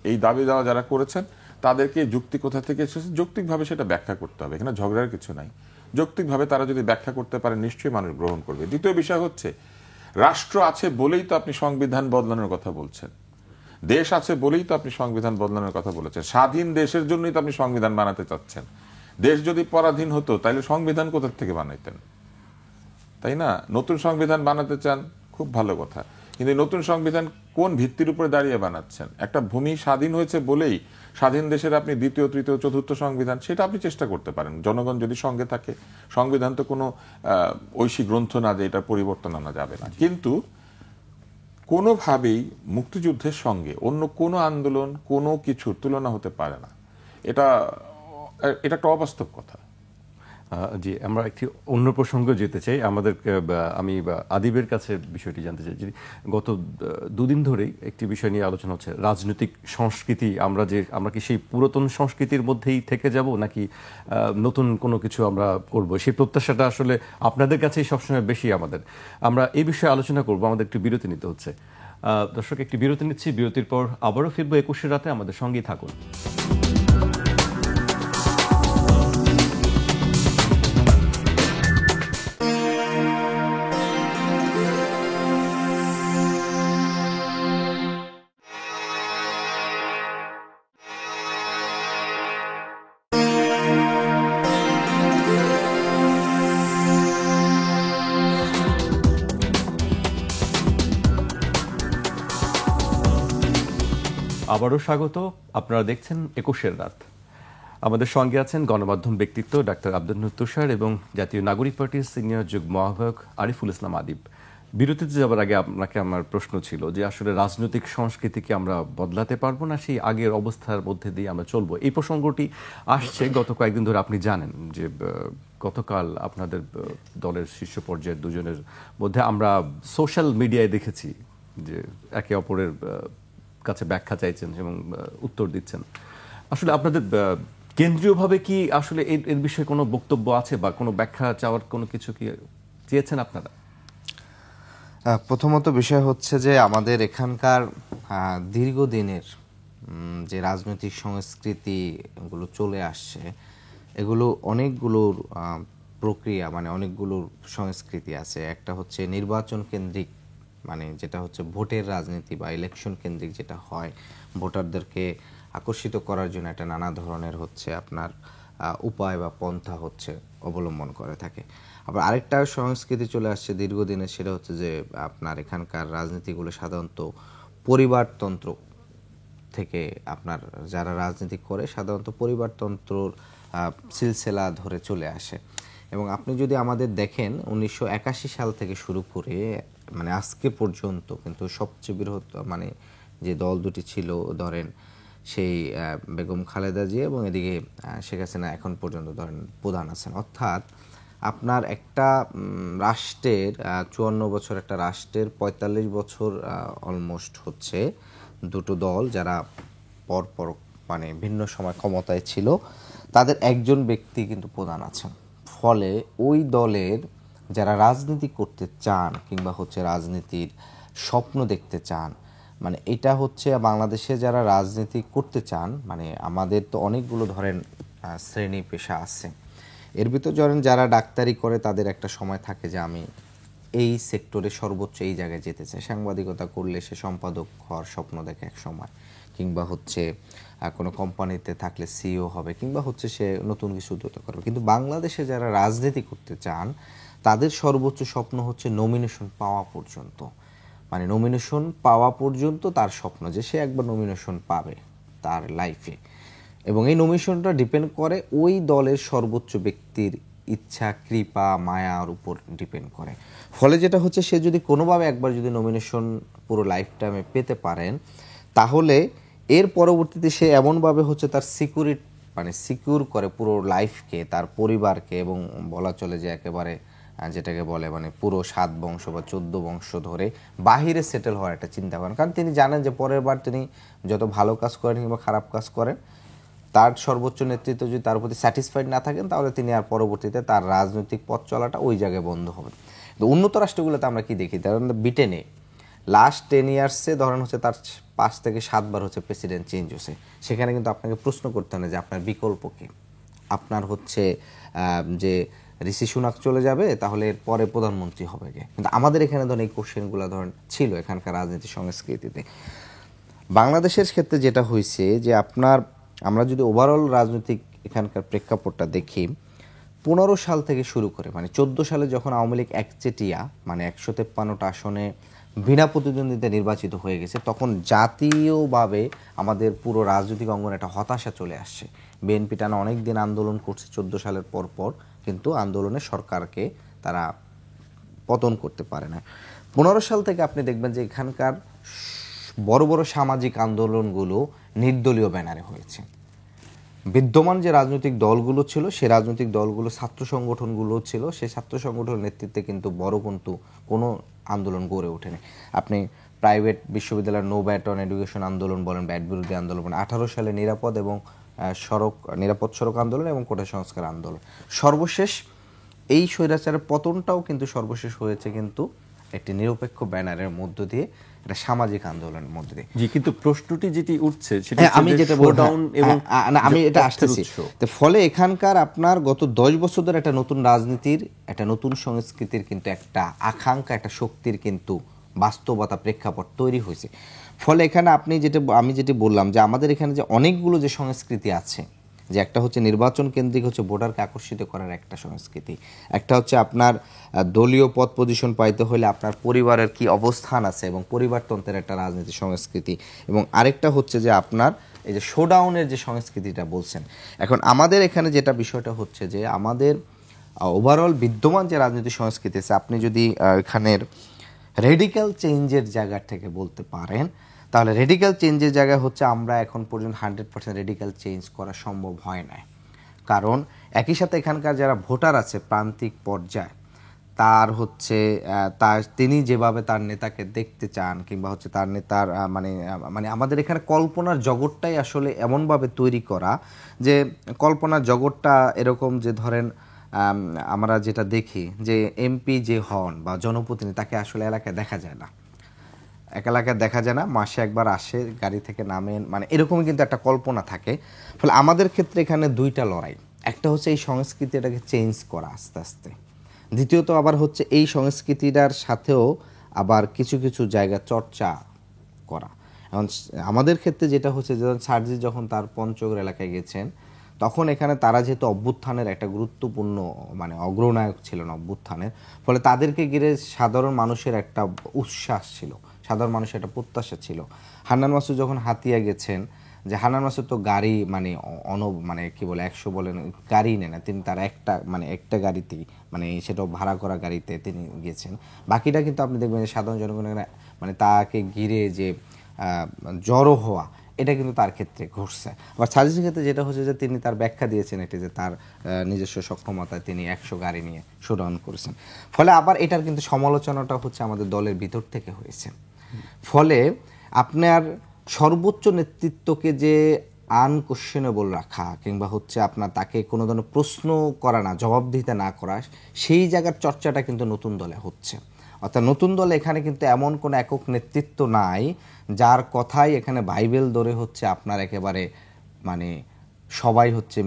এই দাবি দেওয়া যারা করেছেন তাদেরকে যুক্তি কোথা থেকে এসেছে যৌক্তিকভাবে সেটা ব্যাখ্যা করতে হবে। এখানে ঝগড়ার কিছু নাই। যৌক্তিকভাবে তারা যদি ব্যাখ্যা করতে পারে নিশ্চয়ই মানুষ গ্রহণ করবে। দ্বিতীয় বিষয় হচ্ছে, রাষ্ট্র আছে বলেই তো আপনি সংবিধান বদলানোর কথা বলছেন, দেশ আছে বলেই তো আপনি সংবিধান বদলানোর কথা বলেছেন, স্বাধীন দেশের জন্যই তো আপনি সংবিধান বানাতে চাচ্ছেন। দেশ যদি পরাধীন হতো তাহলে সংবিধান কোথা থেকে বানাইতেন? তাই না? নতুন সংবিধান বানাতে চান, খুব ভালো কথা, কিন্তু নতুন সংবিধান কোন ভিত্তির উপরে দাঁড়িয়ে বানাচ্ছেন? একটা ভূমি স্বাধীন হয়েছে বলেই স্বাধীন দেশের আপনি দ্বিতীয়, তৃতীয়, চতুর্থ সংবিধান, সেটা আপনি চেষ্টা করতে পারেন, জনগণ যদি সঙ্গে থাকে। সংবিধান তো কোনো ঐশী গ্রন্থ না যে এটা পরিবর্তন আনা যাবে না। কিন্তু কোনোভাবেই মুক্তিযুদ্ধের সঙ্গে অন্য কোনো আন্দোলন, কোনো কিছুর তুলনা হতে পারে না। এটা একটা অবাস্তব কথা। জি, আমরা একটি অন্য প্রসঙ্গে যেতে চাই। আমি আদিবের কাছে বিষয়টি জানতে চাই। গত দুদিন ধরেই একটি বিষয় নিয়ে আলোচনা হচ্ছে, রাজনৈতিক সংস্কৃতি। আমরা কি সেই পুরাতন সংস্কৃতির মধ্যেই থেকে যাব, নাকি নতুন কোনো কিছু আমরা করব? সেই প্রত্যাশাটা আসলে আপনাদের কাছেই সবসময় বেশি আমাদের। আমরা এই বিষয়ে আলোচনা করব, আমাদের একটু বিরতি নিতে হচ্ছে। দর্শক, একটি বিরতি নিচ্ছি। বিরতির পর আবারও ফিরবো 21 রাতে, আমাদের সঙ্গেই থাকুন। আবারও স্বাগত। আপনারা দেখছেন 21 রাত। আমাদের সঙ্গে আছেন গণমাধ্যম ব্যক্তিত্ব ডাক্তার আব্দুল তুষার এবং জাতীয় নাগরিক পার্টির সিনিয়র যুগ্ম আহ্বায়ক আরিফুল ইসলাম আদিব। বিরতিতে যাবার আগে আপনাকে আমার প্রশ্ন ছিল যে আসলে রাজনৈতিক সংস্কৃতিকে আমরা বদলাতে পারবো, না সেই আগের অবস্থার মধ্যে দিয়ে আমরা চলবো? এই প্রসঙ্গটি আসছে গত কয়েকদিন ধরে। আপনি জানেন যে গতকাল আপনাদের দলের শীর্ষ পর্যায়ের দুজনের মধ্যে আমরা সোশ্যাল মিডিয়ায় দেখেছি যে একে অপরের কাছে ব্যাখ্যা চাইছেন এবং উত্তর দিচ্ছেন। আসলে আপনাদের কেন্দ্রীয়ভাবে কি আসলে এর বিষয়ে কোনো বক্তব্য আছে বা কোনো ব্যাখ্যা চাওয়ার কোনো কিছু কি চেয়েছেন আপনারা? প্রথমত বিষয় হচ্ছে যে আমাদের এখানকার দীর্ঘদিনের যে রাজনৈতিক সংস্কৃতিগুলো চলে আসছে, এগুলো অনেকগুলোর প্রক্রিয়া, মানে অনেকগুলোর সংস্কৃতি আছে। একটা হচ্ছে নির্বাচন কেন্দ্রিক, মানে যেটা হচ্ছে ভোটের রাজনীতি বা ইলেকশন কেন্দ্রিক যেটা হয়, ভোটারদেরকে আকর্ষিত করার জন্য একটা নানা ধরনের হচ্ছে আপনার উপায় বা পন্থা হচ্ছে অবলম্বন করে থাকে। আবার আরেকটা সংস্কৃতি চলে আসছে দীর্ঘদিনে, সেটা হচ্ছে যে আপনার এখানকার রাজনীতিগুলো সাধারণত পরিবারতন্ত্র থেকে আপনার যারা রাজনীতি করে সাধারণত পরিবারতন্ত্রর সিলসিলা ধরে চলে আসে। এবং আপনি যদি আমাদের দেখেন 1981 সাল থেকে শুরু করে মানে আজকে পর্যন্ত কিন্তু সবচেয়ে বৃহৎ মানে যে দল দুটি ছিল ধরেন সেই বেগম খালেদা জিয়া এবং এদিকে শেখ হাসিনা এখন পর্যন্ত ধরেন প্রধান আছেন। অর্থাৎ আপনার একটা রাষ্ট্রের 54 বছর একটা রাষ্ট্রের 45 বছর অলমোস্ট হচ্ছে দুটো দল যারা পরপর মানে ভিন্ন সময় ক্ষমতায় ছিল তাদের একজন ব্যক্তি কিন্তু প্রধান আছেন। ফলে ওই দলের যারা রাজনীতি করতে চান কিংবা হচ্ছে রাজনীতির স্বপ্ন দেখতে চান মানে এটা হচ্ছে বাংলাদেশে যারা রাজনীতি করতে চান মানে আমাদের তো অনেকগুলো ধরেন শ্রেণী পেশা আছে। এর ভিতর ধরেন যারা ডাক্তারি করে তাদের একটা সময় থাকে যে আমি এই সেক্টরে সর্বোচ্চ এই জায়গায় যেতে চাই। সাংবাদিকতা করলে সে সম্পাদক হওয়ার স্বপ্ন দেখে এক সময়, কিংবা হচ্ছে কোনো কোম্পানিতে থাকলে সিইও হবে, কিংবা হচ্ছে সে নতুন কিছু উদ্যোক্তা করবে। কিন্তু বাংলাদেশে যারা রাজনীতি করতে চান তাদের সর্বোচ্চ স্বপ্ন হচ্ছে নমিনেশন পাওয়া পর্যন্ত, মানে নমিনেশন পাওয়া পর্যন্ত তার স্বপ্ন যে সে একবার নমিনেশন পাবে তার লাইফে। এবং এই নমিনেশনটা ডিপেন্ড করে ওই দলের সর্বোচ্চ ব্যক্তির ইচ্ছা, কৃপা, মায়ার উপর ডিপেন্ড করে। ফলে যেটা হচ্ছে সে যদি কোনোভাবে একবার যদি নমিনেশন পুরো লাইফ টাইমে পেতে পারেন তাহলে এর পরবর্তীতে সে এমনভাবে হচ্ছে তার সিকিউর করে পুরো লাইফকে, তার পরিবারকে, এবং বলা চলে যে একেবারে যেটাকে বলে মানে পুরো 7 বংশ বা 14 বংশ ধরে বাহিরে সেটেল হওয়ার একটা চিন্তা করেন। কারণ তিনি জানেন যে পরের বার তিনি যত ভালো কাজ করেন কিংবা খারাপ কাজ করেন তার সর্বোচ্চ নেতৃত্ব যদি তার প্রতি স্যাটিসফাইড না থাকেন তাহলে তিনি আর পরবর্তীতে তার রাজনৈতিক পথ চলাটা ওই জায়গায় বন্ধ হবে। তো উন্নত রাষ্ট্রগুলোতে আমরা কি দেখি, ধরেন ব্রিটেনে লাস্ট 10 ইয়ার্সে ধরেন হচ্ছে তার 5 থেকে 7 বার হচ্ছে প্রেসিডেন্ট চেঞ্জ হচ্ছে। সেখানে কিন্তু আপনাকে প্রশ্ন করতে হবে যে আপনার বিকল্প কি, আপনার হচ্ছে যে ঋষি সুনাক চলে যাবে তাহলে এর পরে প্রধানমন্ত্রী হবে কে। কিন্তু আমাদের এখানে ধরেন এই কোশ্চেনগুলো ধরেন ছিল এখানকার রাজনীতি সংস্কৃতিতে। বাংলাদেশের ক্ষেত্রে যেটা হয়েছে যে আমরা যদি ওভারঅল রাজনৈতিক এখানকার প্রেক্ষাপটটা দেখি 15 সাল থেকে শুরু করে মানে 14 সালে যখন আওয়ামী লীগ একচেটিয়া মানে 153টা আসনে বিনা প্রতিদ্বন্দ্বিতা নির্বাচিত হয়ে গেছে তখন জাতীয়ভাবে আমাদের পুরো রাজনৈতিক অঙ্গনে একটা হতাশা চলে আসছে। বিএনপি টানা অনেক দিন আন্দোলন করছে 14 সালের পর কিন্তু আন্দোলনে সরকারকে তারা পতন করতে পারে না। 15 সাল থেকে আপনি দেখবেন যে এখানকার বড় বড় সামাজিক আন্দোলনগুলো নির্দলীয় ব্যানারে হয়েছে। বিদ্যমান যে রাজনৈতিক দলগুলো ছিল সে রাজনৈতিক দলগুলো ছাত্র সংগঠনগুলো ছিল, সেই ছাত্র সংগঠনের নেতৃত্বে কিন্তু কোনো আন্দোলন গড়ে ওঠেনি। আপনি প্রাইভেট বিশ্ববিদ্যালয়ের নো ব্যাট অন এডুকেশন আন্দোলন বলেন, ব্যাট বিরোধী আন্দোলন বলেন, 18 সালে নিরাপদ সড়ক আন্দোলন এবং কোটা সংস্কার আন্দোলন, সর্বশেষ এই স্বৈরাচারের পতনটাও কিন্তু সর্বশেষ হয়েছে কিন্তু একটি নিরপেক্ষ ব্যানারের মধ্য দিয়ে, একটা সামাজিক আন্দোলনের মধ্যে দিয়ে। জি, কিন্তু প্রশ্নটি যেটি উঠছে সেটা আমি যেটা আমি এটা আসতেছি। তো ফলে এখানকার আপনার গত 10 বছর ধরে একটা নতুন রাজনীতির, একটা নতুন সংস্কৃতির কিন্তু একটা আকাঙ্ক্ষা, একটা শক্তির কিন্তু বাস্তবতা প্রেক্ষাপট তৈরি হয়েছে। ফলে এখানে আমি যেটা বললাম যে আমাদের এখানে যে অনেকগুলো যে সংস্কৃতি আছে, যে একটা হচ্ছে নির্বাচন কেন্দ্রিক হচ্ছে ভোটারকে আকর্ষিত করার একটা সংস্কৃতি, একটা হচ্ছে আপনার দলীয় পদ পজিশন পাইতে হলে আপনার পরিবারের কি অবস্থান আছে এবং পরিবারতন্ত্রের একটা রাজনীতি সংস্কৃতি, এবং আরেকটা হচ্ছে যে আপনার এই যে শোডাউনের যে সংস্কৃতিটা বলছেন। এখন আমাদের এখানে যেটা বিষয়টা হচ্ছে যে আমাদের ওভারঅল বিদ্যমান যে রাজনীতি সংস্কৃতি আছে, আপনি যদি এখানের রেডিক্যাল চেঞ্জের জায়গা থেকে বলতে পারেন তাহলে রেডিক্যাল চেঞ্জের জায়গায় হচ্ছে আমরা এখন পর্যন্ত 100% রেডিক্যাল চেঞ্জ করা সম্ভব হয় না। কারণ একই সাথে এখানকার যারা ভোটার আছে প্রান্তিক পর্যায়ে তিনি যেভাবে তার নেতাকে দেখতে চান কিংবা হচ্ছে তার নেতার মানে আমাদের এখানে কল্পনার জগৎটাই আসলে এমনভাবে তৈরি করা যে কল্পনার জগৎটা এরকম যে ধরেন আমরা যেটা দেখি যে এমপি যে হন বা জনপ্রতিনিধি তাকে আসলে এলাকায় দেখা যায় না, মাসে একবার আসে, গাড়ি থেকে নামেন, মানে এরকমই কিন্তু একটা কল্পনা থাকে। ফলে আমাদের ক্ষেত্রে এখানে দুইটা লড়াই, একটা হচ্ছে এই সংস্কৃতিটাকে চেঞ্জ করা আস্তে আস্তে, দ্বিতীয়ত আবার হচ্ছে এই সংস্কৃতিটার সাথেও আবার কিছু কিছু জায়গা চর্চা করা। এখন আমাদের ক্ষেত্রে যেটা হচ্ছে সার্জিস যখন তার পঞ্চগড় এলাকায় গেছেন তখন এখানে তারা যেহেতু অভ্যুত্থানের একটা গুরুত্বপূর্ণ মানে অগ্রনায়ক ছিলেন অভ্যুত্থানের, ফলে তাদেরকে ঘিরে সাধারণ মানুষের একটা উচ্ছ্বাস ছিল, সাধারণ মানুষের একটা প্রত্যাশা ছিল। হান্নান মাসুদ যখন হাতিয়া গেছেন, যে হান্নান মাসুদ তো গাড়ি মানে মানে কি বলে 100 বলেন গাড়ি নেয় না, তিনি তার একটা গাড়িতেই মানে সেটাও ভাড়া করা গাড়িতে তিনি গিয়েছেন। বাকিটা কিন্তু আপনি দেখবেন যে সাধারণ জনগণের মানে তাকে ঘিরে যে জড়ো হওয়া, এটা কিন্তু তার ক্ষেত্রে ঘটছে। আবার সার্জিসের ক্ষেত্রে যেটা হচ্ছে যে তিনি তার ব্যাখ্যা দিয়েছেন এটি যে তার নিজস্ব সক্ষমতায় তিনি 100 গাড়ি নিয়ে শোডাউন করেছেন। ফলে আবার এটার কিন্তু সমালোচনাটা হচ্ছে আমাদের দলের ভিতর থেকে হয়েছে। ফলে আপনার সর্বোচ্চ নেতৃত্বকে যে আনকোশ্চেনেবল রাখা কিংবা হচ্ছে আপনার তাকে কোনো ধরনের প্রশ্ন করা না, জবাবদিহিতা না করা, সেই জায়গার চর্চাটা কিন্তু নতুন দলে হচ্ছে। অর্থাৎ নতুন দলে এখানে কিন্তু এমন কোনো একক নেতৃত্ব নাই যার কথাই এখানে বাইবেল ধরে হচ্ছে আপনার একেবারে মানে সবাই হচ্ছে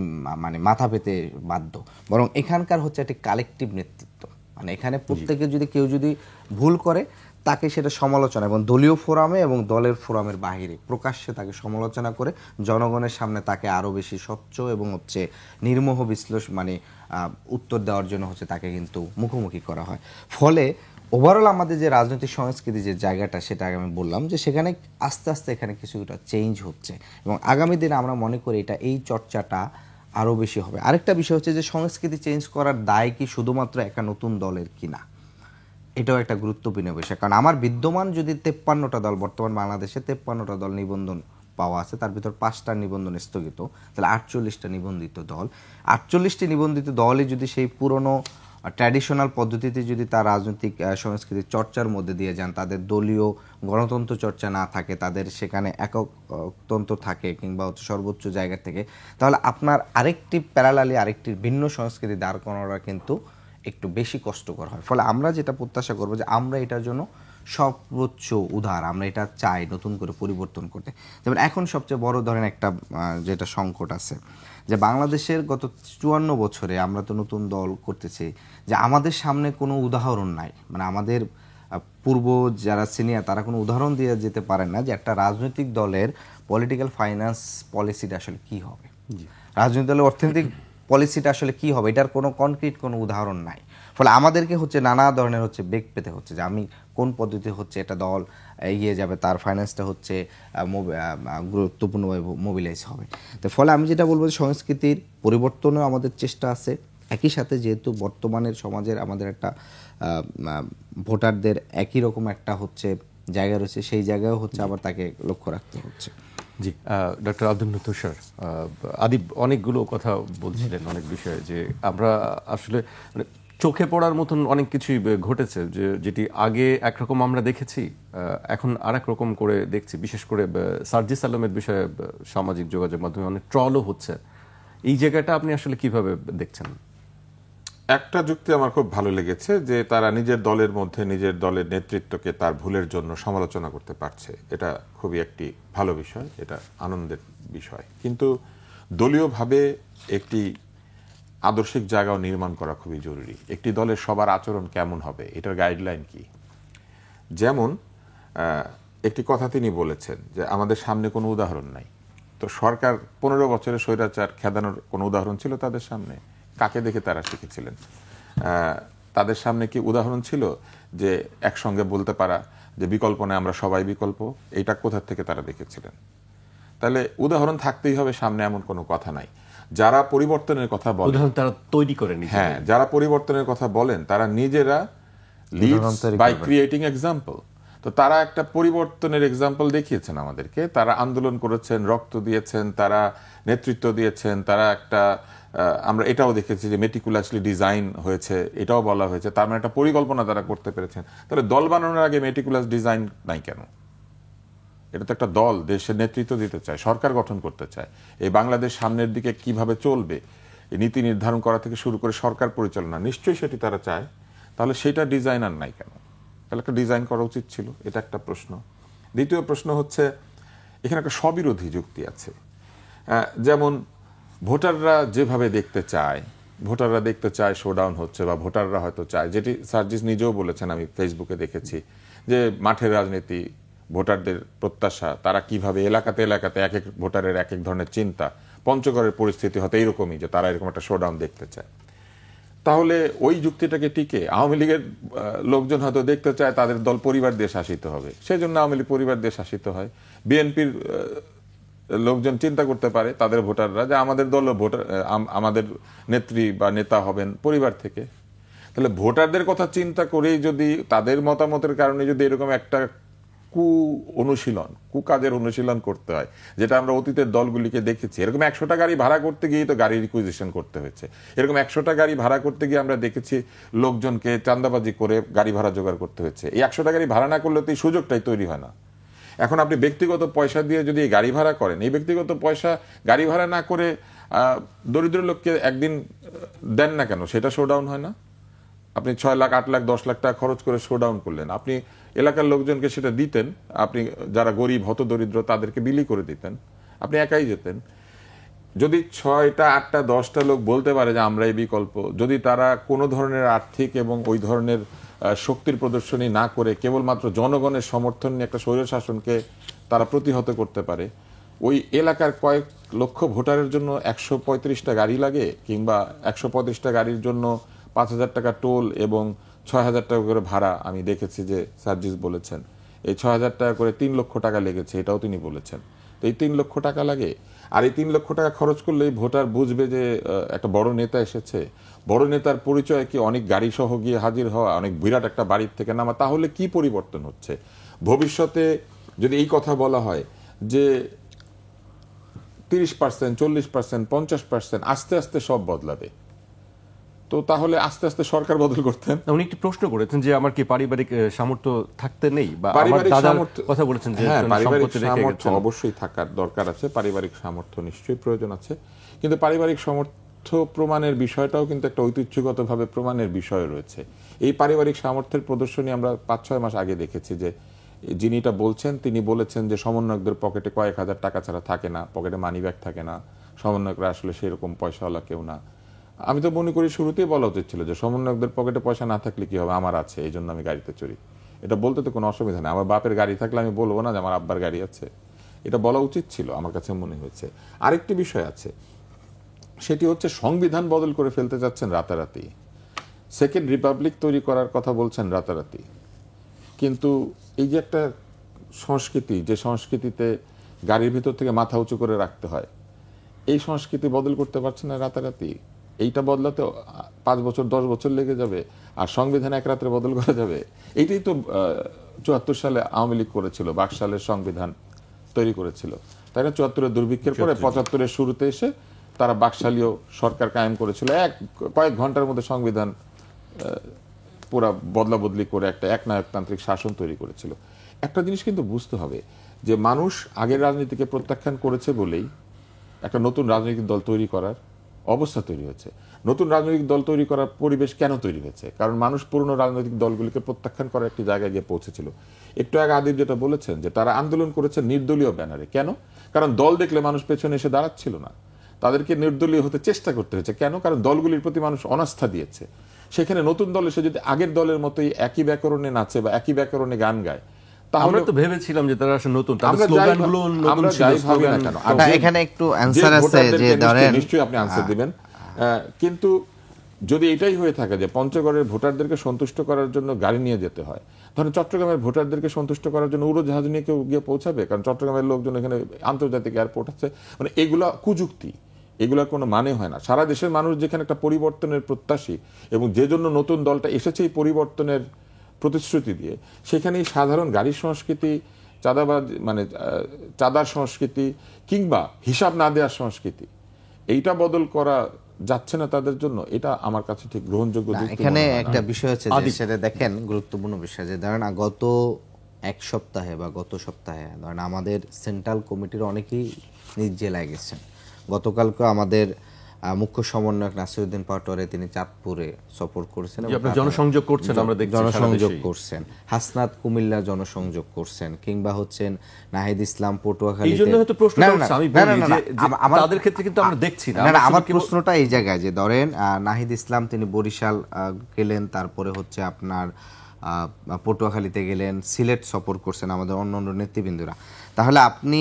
মানে মাথা পেতে বাধ্য, বরং এখানকার হচ্ছে একটি কালেকটিভ নেতৃত্ব। মানে এখানে প্রত্যেকে যদি কেউ যদি ভুল করে তাকে সেটা সমালোচনা এবং দলীয় ফোরামে এবং দলের ফোরামের বাইরে প্রকাশ্যে তাকে সমালোচনা করে জনগণের সামনে তাকে আরও বেশি স্বচ্ছ এবং হচ্ছে নির্মোহ বিশ্লেষণ মানে উত্তর দেওয়ার জন্য হচ্ছে তাকে কিন্তু মুখোমুখি করা হয়। ফলে ওভারঅল আমাদের যে রাজনৈতিক সংস্কৃতি যে জায়গাটা, সেটা আগে আমি বললাম যে সেখানে আস্তে আস্তে এখানে কিছুটা চেঞ্জ হচ্ছে এবং আগামী দিনে আমরা মনে করি এই চর্চাটা আরও বেশি হবে। আরেকটা বিষয় হচ্ছে যে সংস্কৃতি চেঞ্জ করার দায় কি শুধুমাত্র একটা নতুন দলের কিনা, এটাও একটা গুরুত্বপূর্ণ বিষয়। কারণ আমার বিদ্যমান যদি 53টা দল, বর্তমান বাংলাদেশে 53টা দল নিবন্ধন পাওয়া আছে, তার ভিতর 5টা নিবন্ধন স্থগিত, তাহলে 48টা নিবন্ধিত দল। 48টি নিবন্ধিত দলই যদি সেই পুরনো ট্র্যাডিশনাল পদ্ধতিতে যদি তার রাজনৈতিক সংস্কৃতি চর্চার মধ্যে দিয়ে যান, তাদের দলীয় গণতন্ত্র চর্চা না থাকে, তাদের সেখানে এককতন্ত্র থাকে কিংবা হচ্ছে সর্বোচ্চ জায়গা থেকে, তাহলে আপনার আরেকটি প্যারালালি আরেকটি ভিন্ন সংস্কৃতি দাঁড় করানোটা কিন্তু একটু বেশি কষ্টকর হয়। ফলে আমরা যেটা প্রত্যাশা করবো যে আমরা এটার জন্য সর্বোচ্চ উদার, আমরা এটা চাই নতুন করে পরিবর্তন করতে। যেমন এখন সবচেয়ে বড় ধরেন একটা যেটা সংকট আছে যে বাংলাদেশের গত 54 বছরে আমরা তো নতুন দল করতেছি, যে আমাদের সামনে কোনো উদাহরণ নাই। মানে আমাদের পূর্ব যারা সিনিয়র তারা কোনো উদাহরণ দিয়ে যেতে পারেন না যে একটা রাজনৈতিক দলের পলিটিক্যাল ফাইন্যান্স পলিসিটা আসলে কী হবে, রাজনৈতিক দলের অর্থনৈতিক পলিসিটা আসলে কী হবে, এটার কোনো কনক্রিট কোনো উদাহরণ নাই। ফলে আমাদেরকে হচ্ছে নানা ধরনের হচ্ছে বেগ পেতে হচ্ছে যে আমি কোন পদ্ধতি হচ্ছে এটা দল এগিয়ে যাবে, তার ফাইন্যান্সটা হচ্ছে গুরুত্বপূর্ণভাবে মোবিলাইজ হবে। তো ফলে আমি যেটা বলবো যে সংস্কৃতির পরিবর্তনেও আমাদের চেষ্টা আছে। একই সাথে যেহেতু বর্তমানের সমাজের আমাদের একটা ভোটারদের একই রকম একটা হচ্ছে জায়গা রয়েছে, সেই জায়গায়ও হচ্ছে আবার তাকে লক্ষ্য রাখতে হচ্ছে। জি, ডক্টর আব্দুন্নত তুষার, আদিব অনেকগুলো কথা বলছিলেন অনেক বিষয়ে, যে আমরা আসলে মানে চোখে পড়ার মতন অনেক কিছুই ঘটেছে, যেটি আগে একরকম আমরা দেখেছি, এখন আরেক রকম করে দেখছি। বিশেষ করে সার্জিস আলমের বিষয়ে সামাজিক যোগাযোগ মাধ্যমে অনেক ট্রলও হচ্ছে। এই জায়গাটা আপনি আসলে কিভাবে দেখছেন? একটা যুক্তি আমার খুব ভালো লেগেছে যে তারা নিজের দলের মধ্যে নিজের দলের নেতৃত্বকে তার ভুলের জন্য সমালোচনা করতে পারছে। এটা খুবই একটি ভালো বিষয়, এটা আনন্দের বিষয়। কিন্তু দলীয়ভাবে একটি আদর্শিক জায়গাও নির্মাণ করা খুবই জরুরি। একটি দলের সবার আচরণ কেমন হবে, এটার গাইডলাইন কি? যেমন একটি কথা তিনি বলেছেন যে আমাদের সামনে কোনো উদাহরণ নাই। তো সরকার 15 বছরের স্বৈরাচার খেদানোর কোনো উদাহরণ ছিল তাদের সামনে? কাকে দেখে তারা শিখেছিলেন? তাদের সামনে কি উদাহরণ ছিল যে একসঙ্গে বলতে পারা যে বিকল্প নয়, আমরা সবাই বিকল্প? এইটা কোথা থেকে তারা দেখেছিলেন? তাহলে উদাহরণ থাকতেই হবে সামনে, এমন কোনো কথা নাই। যারা পরিবর্তনের কথা বলেন, উদাহরণ তারা তৈরি করে নিজেরা। হ্যাঁ, যারা পরিবর্তনের কথা বলেন তারা নিজেরা লিডস বাই ক্রিয়েটিং এক্সাম্পল। তো তারা একটা পরিবর্তনের এক্সাম্পল দেখিয়েছেন আমাদেরকে। তারা আন্দোলন করেছেন, রক্ত দিয়েছেন, তারা নেতৃত্ব দিয়েছেন, তারা একটা আমরা এটাও দেখেছি যে মেটিকুলাসলি ডিজাইন হয়েছে, এটাও বলা হয়েছে। তার মানে একটা পরিকল্পনা তারা করতে পেরেছেন। তাহলে দল বানানোর আগে মেটিকুলাস ডিজাইন নাই কেন? এটা তো একটা দল দেশের নেতৃত্ব দিতে চায়, সরকার গঠন করতে চায়। এই বাংলাদেশ সামনের দিকে কিভাবে চলবে এই নীতি নির্ধারণ করা থেকে শুরু করে সরকার পরিচালনা, নিশ্চয়ই সেটি তারা চায়। তাহলে সেটা ডিজাইন আর নাই কেন? তাহলে একটা ডিজাইন করা উচিত ছিল, এটা একটা প্রশ্ন। দ্বিতীয় প্রশ্ন হচ্ছে এখানে একটা স্ববিরোধী যুক্তি আছে। যেমন ভোটাররা যেভাবে দেখতে চায়, ভোটাররা দেখতে চায় শোডাউন হচ্ছে, বা ভোটাররা হয়তো চায়, যেটি সার্জিস নিজেও বলেছেন, আমি ফেসবুকে দেখেছি, যে মাঠের রাজনীতি, ভোটারদের প্রত্যাশা, তারা কিভাবে এলাকাতে এলাকাতে এক এক ভোটারের এক এক ধরনের চিন্তা, পঞ্চগড়ের পরিস্থিতি হয়তো এইরকমই যে তারা এরকম একটা শোডাউন দেখতে চায়। তাহলে ওই যুক্তিটাকে টিকে আওয়ামী লীগের লোকজন হয়তো দেখতে চায় তাদের দল পরিবার দিয়ে শাসিত হবে, সেই জন্য আওয়ামী লীগ পরিবার দিয়ে শাসিত হয়। বিএনপির লোকজন চিন্তা করতে পারে, তাদের ভোটাররা, যে আমাদের দল ভোটার, আমাদের নেত্রী বা নেতা হবেন পরিবার থেকে। তাহলে ভোটারদের কথা চিন্তা করেই যদি তাদের মতামতের কারণে যদি এরকম একটা কুকাজের অনুশীলন করতে হয়, যেটা আমরা অতীতের দলগুলিকে দেখেছি। এরকম 100টা গাড়ি ভাড়া করতে গিয়ে তো গাড়ি রিকুইজিশন করতে হয়েছে। এরকম 100টা গাড়ি ভাড়া করতে গিয়ে আমরা দেখেছি লোকজনকে চাঁদাবাজি করে গাড়ি ভাড়া জোগাড় করতে হয়েছে। এই 100টা গাড়ি ভাড়া না করলে তো এই সুযোগটাই তৈরি হয় না। এখন আপনি ব্যক্তিগত পয়সা দিয়ে যদি এই গাড়ি ভাড়া করেন, এই ব্যক্তিগত পয়সা গাড়ি ভাড়া না করে দরিদ্র লোককে একদিন দেন না কেন, সেটা শোডাউন হয় না? আপনি 6 লাখ 8 লাখ 10 লাখ টাকা খরচ করে শোডাউন করলেন, আপনি এলাকার লোকজনকে সেটা দিতেন, আপনি যারা গরিব হত দরিদ্র তাদেরকে বিলি করে দিতেন, আপনি একাই যেতেন। যদি 6টা 8টা 10টা লোক বলতে পারে যে আমরা এই বিকল্প, যদি তারা কোনো ধরনের আর্থিক এবং ওই ধরনের শক্তির প্রদর্শনী না করে কেবলমাত্র জনগণের সমর্থন নিয়ে একটা স্বৈর শাসনকে তারা প্রতিহত করতে পারে, ওই এলাকার কয়েক লক্ষ ভোটারের জন্য 135টা গাড়ি লাগে, কিংবা 135টা গাড়ির জন্য 5,000 টাকা টোল এবং 6,000 টাকা করে ভাড়া। আমি দেখেছি যে সার্জিস বলেছেন এই 6,000 টাকা করে 3 লক্ষ টাকা লেগেছে, এটাও তিনি বলেছেন। তো এই 3 লক্ষ টাকা লাগে, আর এই 3 লক্ষ টাকা খরচ করলেই ভোটার বুঝবে যে একটা বড় নেতা এসেছে। বড় নেতার পরিচয় কি অনেক গাড়ি সহ গিয়ে হাজির হওয়া, অনেক বিরাট একটা বাড়ির থেকে নামা? তাহলে কি পরিবর্তন হচ্ছে ভবিষ্যতে? যদি এই কথা বলা হয় যে 30%, 40%, 50%, আস্তে আস্তে সব বদলাবে, তো তাহলে আস্তে আস্তে সরকার বদল করতেন। উনি একটি প্রশ্ন করেছেন যে আমার কি পারিবারিক সামর্থ্য থাকতে নেই, বা পারিবারিক সামর্থ্য কথা বলেছেন যে পারিবারিক সামর্থ্য অবশ্যই থাকার দরকার আছে, পারিবারিক সামর্থ্য নিশ্চয়ই প্রয়োজন আছে, কিন্তু পারিবারিক সামর্থ্য প্রমাণের বিষয়টাও কিন্তু একটা ঐতিহ্যগতভাবে প্রমাণের বিষয় রয়েছে। এই পারিবারিক সামর্থ্যের প্রদর্শনী আমরা 5-6 মাস আগে দেখেছি যে যিনি এটা বলছেন তিনি বলেছেন যে সমন্বয়কদের পকেটে কয়েক হাজার টাকা ছাড়া থাকে না, পকেটে মানি ব্যাগ থাকে না, সমন্বয়করা আসলে সেরকম পয়সাওয়ালা কেউ না। আমি তো মনে করি শুরুতেই বলা উচিত ছিল যে সমন্বয়কদের পকেটে পয়সা না থাকলে কি হবে, আমার আছে এই জন্য আমি গাড়িতে চড়ি। এটা বলতে তো কোনো অসুবিধা নেই। আমার বাপের গাড়ি থাকলে আমি বলবো না যে আমার আব্বার গাড়ি আছে, এটা বলা উচিত ছিল আমার কাছে মনে হয়েছে। আরেকটি বিষয় আছে, সেটি হচ্ছে সংবিধান বদল করে ফেলতে যাচ্ছেন রাতারাতি, সেকেন্ড রিপাবলিক তৈরি করার কথা বলছেন রাতারাতি। কিন্তু এই যে একটা সংস্কৃতি, যে সংস্কৃতিতে গাড়ির ভিতর থেকে মাথা উঁচু করে রাখতে হয়, এই সংস্কৃতি বদল করতে পারছে না রাতারাতি। এইটা বদলাতে 5 বছর 10 বছর লেগে যাবে, আর সংবিধান এক রাত্রে বদল করা যাবে? এইটাই তো 74 সালে আওয়ামী লীগ করেছিল, 22 সালের সংবিধান তৈরি করেছিল, তাই না? 74-এর দুর্ভিক্ষের পরে 75-এর শুরুতে এসে তারা বাকশালীয় সরকার কায়েম করেছিল, কয়েক ঘন্টার মধ্যে সংবিধান পুরা বদলা বদলি করে একটা একনায়কতান্ত্রিক শাসন তৈরি করেছিল। একটা জিনিস কিন্তু বুঝতে হবে যে মানুষ আগের রাজনীতিকে প্রত্যাখ্যান করেছে বলেই একটা নতুন রাজনৈতিক দল তৈরি করার অবস্থা তৈরি হয়েছে। নতুন রাজনৈতিক দল তৈরি করার পরিবেশ কেন তৈরি হয়েছে? কারণ মানুষ পুরনো রাজনৈতিক দলগুলিকে প্রত্যাখ্যান করার একটি জায়গায় গিয়ে পৌঁছেছিল। একটু আগে আদিব যেটা বলেছেন যে তারা আন্দোলন করেছে নির্দলীয় ব্যানারে। কেন? কারণ দল দেখলে মানুষ পেছনে এসে দাঁড়াচ্ছিল না, তাদেরকে নির্দলীয় হতে চেষ্টা করতে হয়েছে। কেন? কারণ দলগুলির প্রতি মানুষ অনাস্থা দিয়েছে। সেখানে নতুন দল এসে যদি আগের দলের মতোই একই ব্যাকরণে নাচে বা একই ব্যাকরণে গান গায়, আমরা তো ভেবেছিলাম যে তারা আসলে নতুন, তাদের স্লোগানগুলো নতুন ছিল। এখানে একটু অ্যানসার আছে যে ধরেন, নিশ্চয়ই আপনি অ্যানসার দিবেন, কিন্তু যদি এটাই হয়ে থাকে যে পঞ্চগড়ের ভোটারদেরকে সন্তুষ্ট করার জন্য গাড়ি নিয়ে যেতে হয়, ধরেন চট্টগ্রামের ভোটারদেরকে সন্তুষ্ট করার জন্য উড়োজাহাজ নিয়ে কেউ গিয়ে পৌঁছাবে? কারণ চট্টগ্রামের লোকজন এখানে আন্তর্জাতিক এয়ারপোর্ট আছে। মানে এগুলা কুযুক্তি, এগুলোর কোনো মানে হয় না। সারা দেশের মানুষ যেখানে একটা পরিবর্তনের প্রত্যাশী এবং যে জন্য নতুন দলটা এসেছে এই পরিবর্তনের প্রতিশ্রুতি দিয়ে, সেখানে সাধারণ গাড়ির সংস্কৃতি, চাঁদাবাজ মানে চাঁদার সংস্কৃতি কিংবা হিসাব না দেওয়ার সংস্কৃতি, এইটা বদল করা যাচ্ছে না তাদের জন্য। এটা আমার কাছে ঠিক গ্রহণযোগ্য। এখানে একটা বিষয় হচ্ছে যে সেটা দেখেন গুরুত্বপূর্ণ বিষয় যে ধরেন গত এক সপ্তাহে বা গত সপ্তাহে ধরেন আমাদের সেন্ট্রাল কমিটির অনেকেই নিজ জেলায় গেছেন। গতকালকে আমাদের মুখ্য সমন্বয়ক নাসিরউদ্দিন পাটোয়ারি তিনি চাঁদপুরে সফর করেছেন, জনসংযোগ করছেন, আমরা দেখছি জনসংযোগ করছেন। হাসনাত কুমিল্লা জনসংযোগ করছেন, কিংবা হচ্ছেন নাহিদ ইসলাম পটুয়াখালী। তাদের ক্ষেত্রে কিন্তু আমরা দেখছি না। আমার প্রশ্নটা এই জায়গায় যে ধরেন নাহিদ ইসলাম তিনি বরিশাল গেলেন, তারপরে হচ্ছে আপনার পটুয়াখালীতে গেলেন, সিলেট সফর করছেন আমাদের অন্য অন্য নেতৃবৃন্দরা, তাহলে আপনি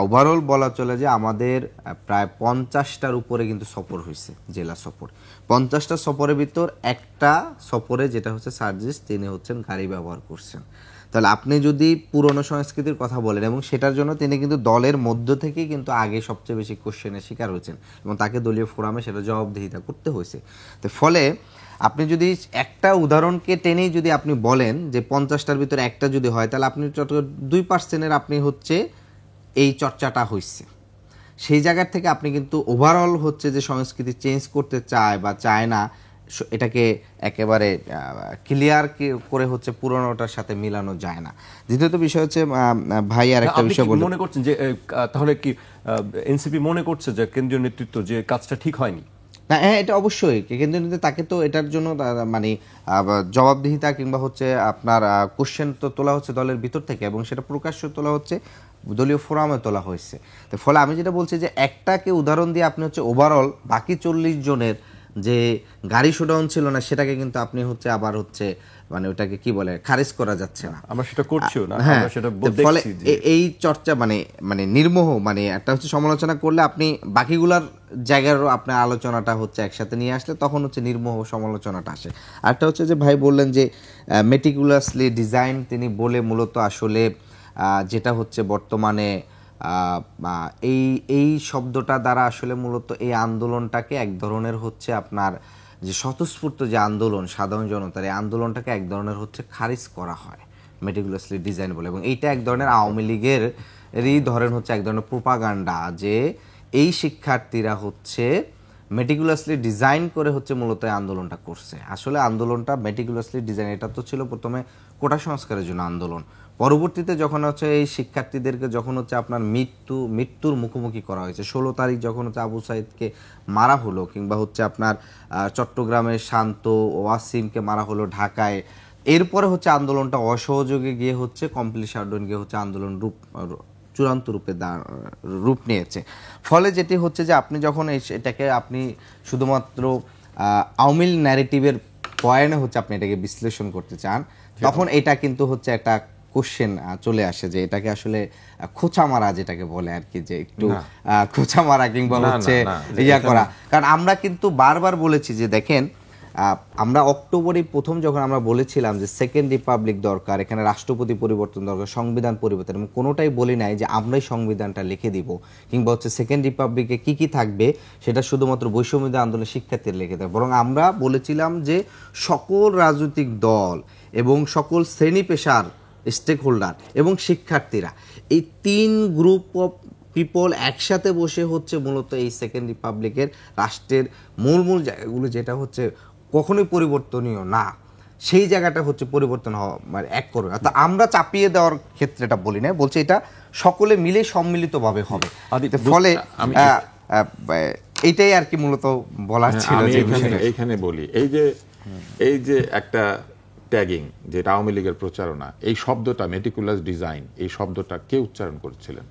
ওভারঅল বলা চলে যে আমাদের প্রায় 50টার উপরে কিন্তু সফর হয়েছে, জেলা সফর। 50টা সফরের ভিতর একটা সফরে যেটা হচ্ছে সার্জিস, তিনি হচ্ছেন গাড়ি ব্যবহার করছেন। তাহলে আপনি যদি পুরনো সংস্কৃতির কথা বলেন, এবং সেটার জন্য তিনি কিন্তু দলের মধ্য থেকেই কিন্তু আগে সবচেয়ে বেশি কোশ্চেনের শিকার হয়েছেন এবং তাকে দলীয় ফোরামে সেটা জবাবদিহিতা করতে হয়েছে। তো ফলে আপনি যদি একটা উদাহরণকে টেনেই যদি আপনি বলেন যে 50টার ভিতরে একটা যদি হয়, তাহলে আপনি 2% আপনি হচ্ছে এই চর্চাটা হয়েছে। সেই জায়গার থেকে আপনি কিন্তু ওভারঅল হচ্ছে যে সংস্কৃতি চেঞ্জ করতে চায় বা চায় না, এটাকে একেবারে ক্লিয়ার করে হচ্ছে পুরনোটার সাথে মিলানো যায় না। দ্বিতীয়ত বিষয় হচ্ছে ভাই আর একটা বিষয় বলতে মনে করছেন যে তাহলে কি এনসিপি মনে করছে যে কেন্দ্রীয় নেতৃত্ব যে কাজটা ঠিক হয়নি? না, হ্যাঁ, এটা অবশ্যই কেন্দ্রীয় নেতৃত্ব তাকে তো এটার জন্য মানে জবাবদিহিতা কিংবা হচ্ছে আপনার কোশ্চেন তো তোলা হচ্ছে দলের ভিতর থেকে, এবং সেটা প্রকাশ্য তোলা হচ্ছে, দলীয় ফোরামে তোলা হয়েছে। তো ফলে আমি যেটা বলছি যে একটাকে উদাহরণ দিয়ে আপনি হচ্ছে ওভারঅল বাকি 40 জনের যে গাড়ি শোডাউন ছিল না সেটাকে কিন্তু আপনি হচ্ছে আবার হচ্ছে মানে ওটাকে কি বলে খারিজ করা যাচ্ছে না। আমরা সেটা করছিও না, হ্যাঁ, আমরা সেটা ফলে দেখছি যে এই চর্চা মানে নির্মোহ, মানে একটা হচ্ছে সমালোচনা করলে আপনি বাকিগুলার জায়গারও আপনার আলোচনাটা হচ্ছে একসাথে নিয়ে আসলে তখন হচ্ছে নির্মোহ সমালোচনাটা আসে। আরেকটা হচ্ছে যে ভাই বললেন যে মেটিকুলাসলি ডিজাইন, তিনি বলে মূলত আসলে যেটা হচ্ছে বর্তমানে এই শব্দটা দ্বারা আসলে মূলত এই আন্দোলনটাকে এক ধরনের হচ্ছে আপনার যে স্বতঃস্ফূর্ত যে আন্দোলন সাধারণ জনতার, এই আন্দোলনটাকে এক ধরনের হচ্ছে খারিজ করা হয় মেটিকুলাসলি ডিজাইন বলে, এবং এইটা এক ধরনের আওয়ামী লীগেরই ধরেন হচ্ছে এক ধরনের প্রোপাগান্ডা যে এই শিক্ষার্থীরা হচ্ছে মেটিকুলাসলি ডিজাইন করে হচ্ছে মূলত এই আন্দোলনটা করছে। আসলে আন্দোলনটা মেটিকুলাসলি ডিজাইন, এটা তো ছিল প্রথমে কোটা সংস্কারের জন্য আন্দোলন, পরবর্তীতে যখন হচ্ছে এই শিক্ষার্থীদেরকে যখন হচ্ছে আপনার মৃত্যুর মুখোমুখি করা হয়েছে, 16 তারিখ যখন হচ্ছে আবু সাইদকে মারা হলো, কিংবা হচ্ছে আপনার চট্টগ্রামের শান্ত ওয়াসিমকে মারা হলো ঢাকায়, এরপরে হচ্ছে আন্দোলনটা অসহযোগে গিয়ে হচ্ছে কমপ্লিট শাটডাউন গিয়ে হচ্ছে আন্দোলন চূড়ান্ত রূপ নিয়েছে। ফলে যেটি হচ্ছে যে আপনি যখন এটাকে আপনি শুধুমাত্র আওয়ামী ন্যারেটিভের পয়েন্টে হচ্ছে আপনি এটাকে বিশ্লেষণ করতে চান, তখন এটা কিন্তু হচ্ছে একটা কোশ্চেন চলে আসে যে এটাকে আসলে খোঁচা মারা যেটাকে বলে আর কি, যে একটু খোঁচা মারা কিংবা হচ্ছে ইয়া করা। কারণ আমরা কিন্তু বারবার বলেছি যে দেখেন, আমরা অক্টোবরে প্রথম যখন আমরা বলেছিলাম যে সেকেন্ড রিপাবলিক দরকার, এখানে রাষ্ট্রপতি পরিবর্তন দরকার, সংবিধান পরিবর্তন, এবং কোনোটাই বলি নাই যে আমরাই সংবিধানটা লিখে দিব কিংবা হচ্ছে সেকেন্ড রিপাবলিকে কি কি থাকবে সেটা শুধুমাত্র বৈষম্যবিরোধী আন্দোলনের শিক্ষার্থীরা লিখে দেবে, বরং আমরা বলেছিলাম যে সকল রাজনৈতিক দল এবং সকল শ্রেণী পেশার স্টেক হোল্ডার এবং শিক্ষার্থীরা, এই 3 গ্রুপ অফ পিপল একসাথে বসে হচ্ছে মূলত এই সেকেন্ড রিপাবলিকের রাষ্ট্রের মূল জায়গাগুলো যেটা হচ্ছে কখনোই পরিবর্তনীয় না, সেই জায়গাটা হচ্ছে পরিবর্তন হওয়া মানে এক করবে। তো আমরা চাপিয়ে দেওয়ার ক্ষেত্রে এটা বলি না, বলছি এটা সকলে মিলে সম্মিলিতভাবে হবে। ফলে এইটাই আর কি মূলত বলার ছিল। এইখানে বলি এই যে একটা ট্যাগিং, যেটা আওয়ামী লীগের প্রচারণা, এই শব্দটা মেটিকুলাস ডিজাইন, এই শব্দটা কে উচ্চারণ করেছিলেন?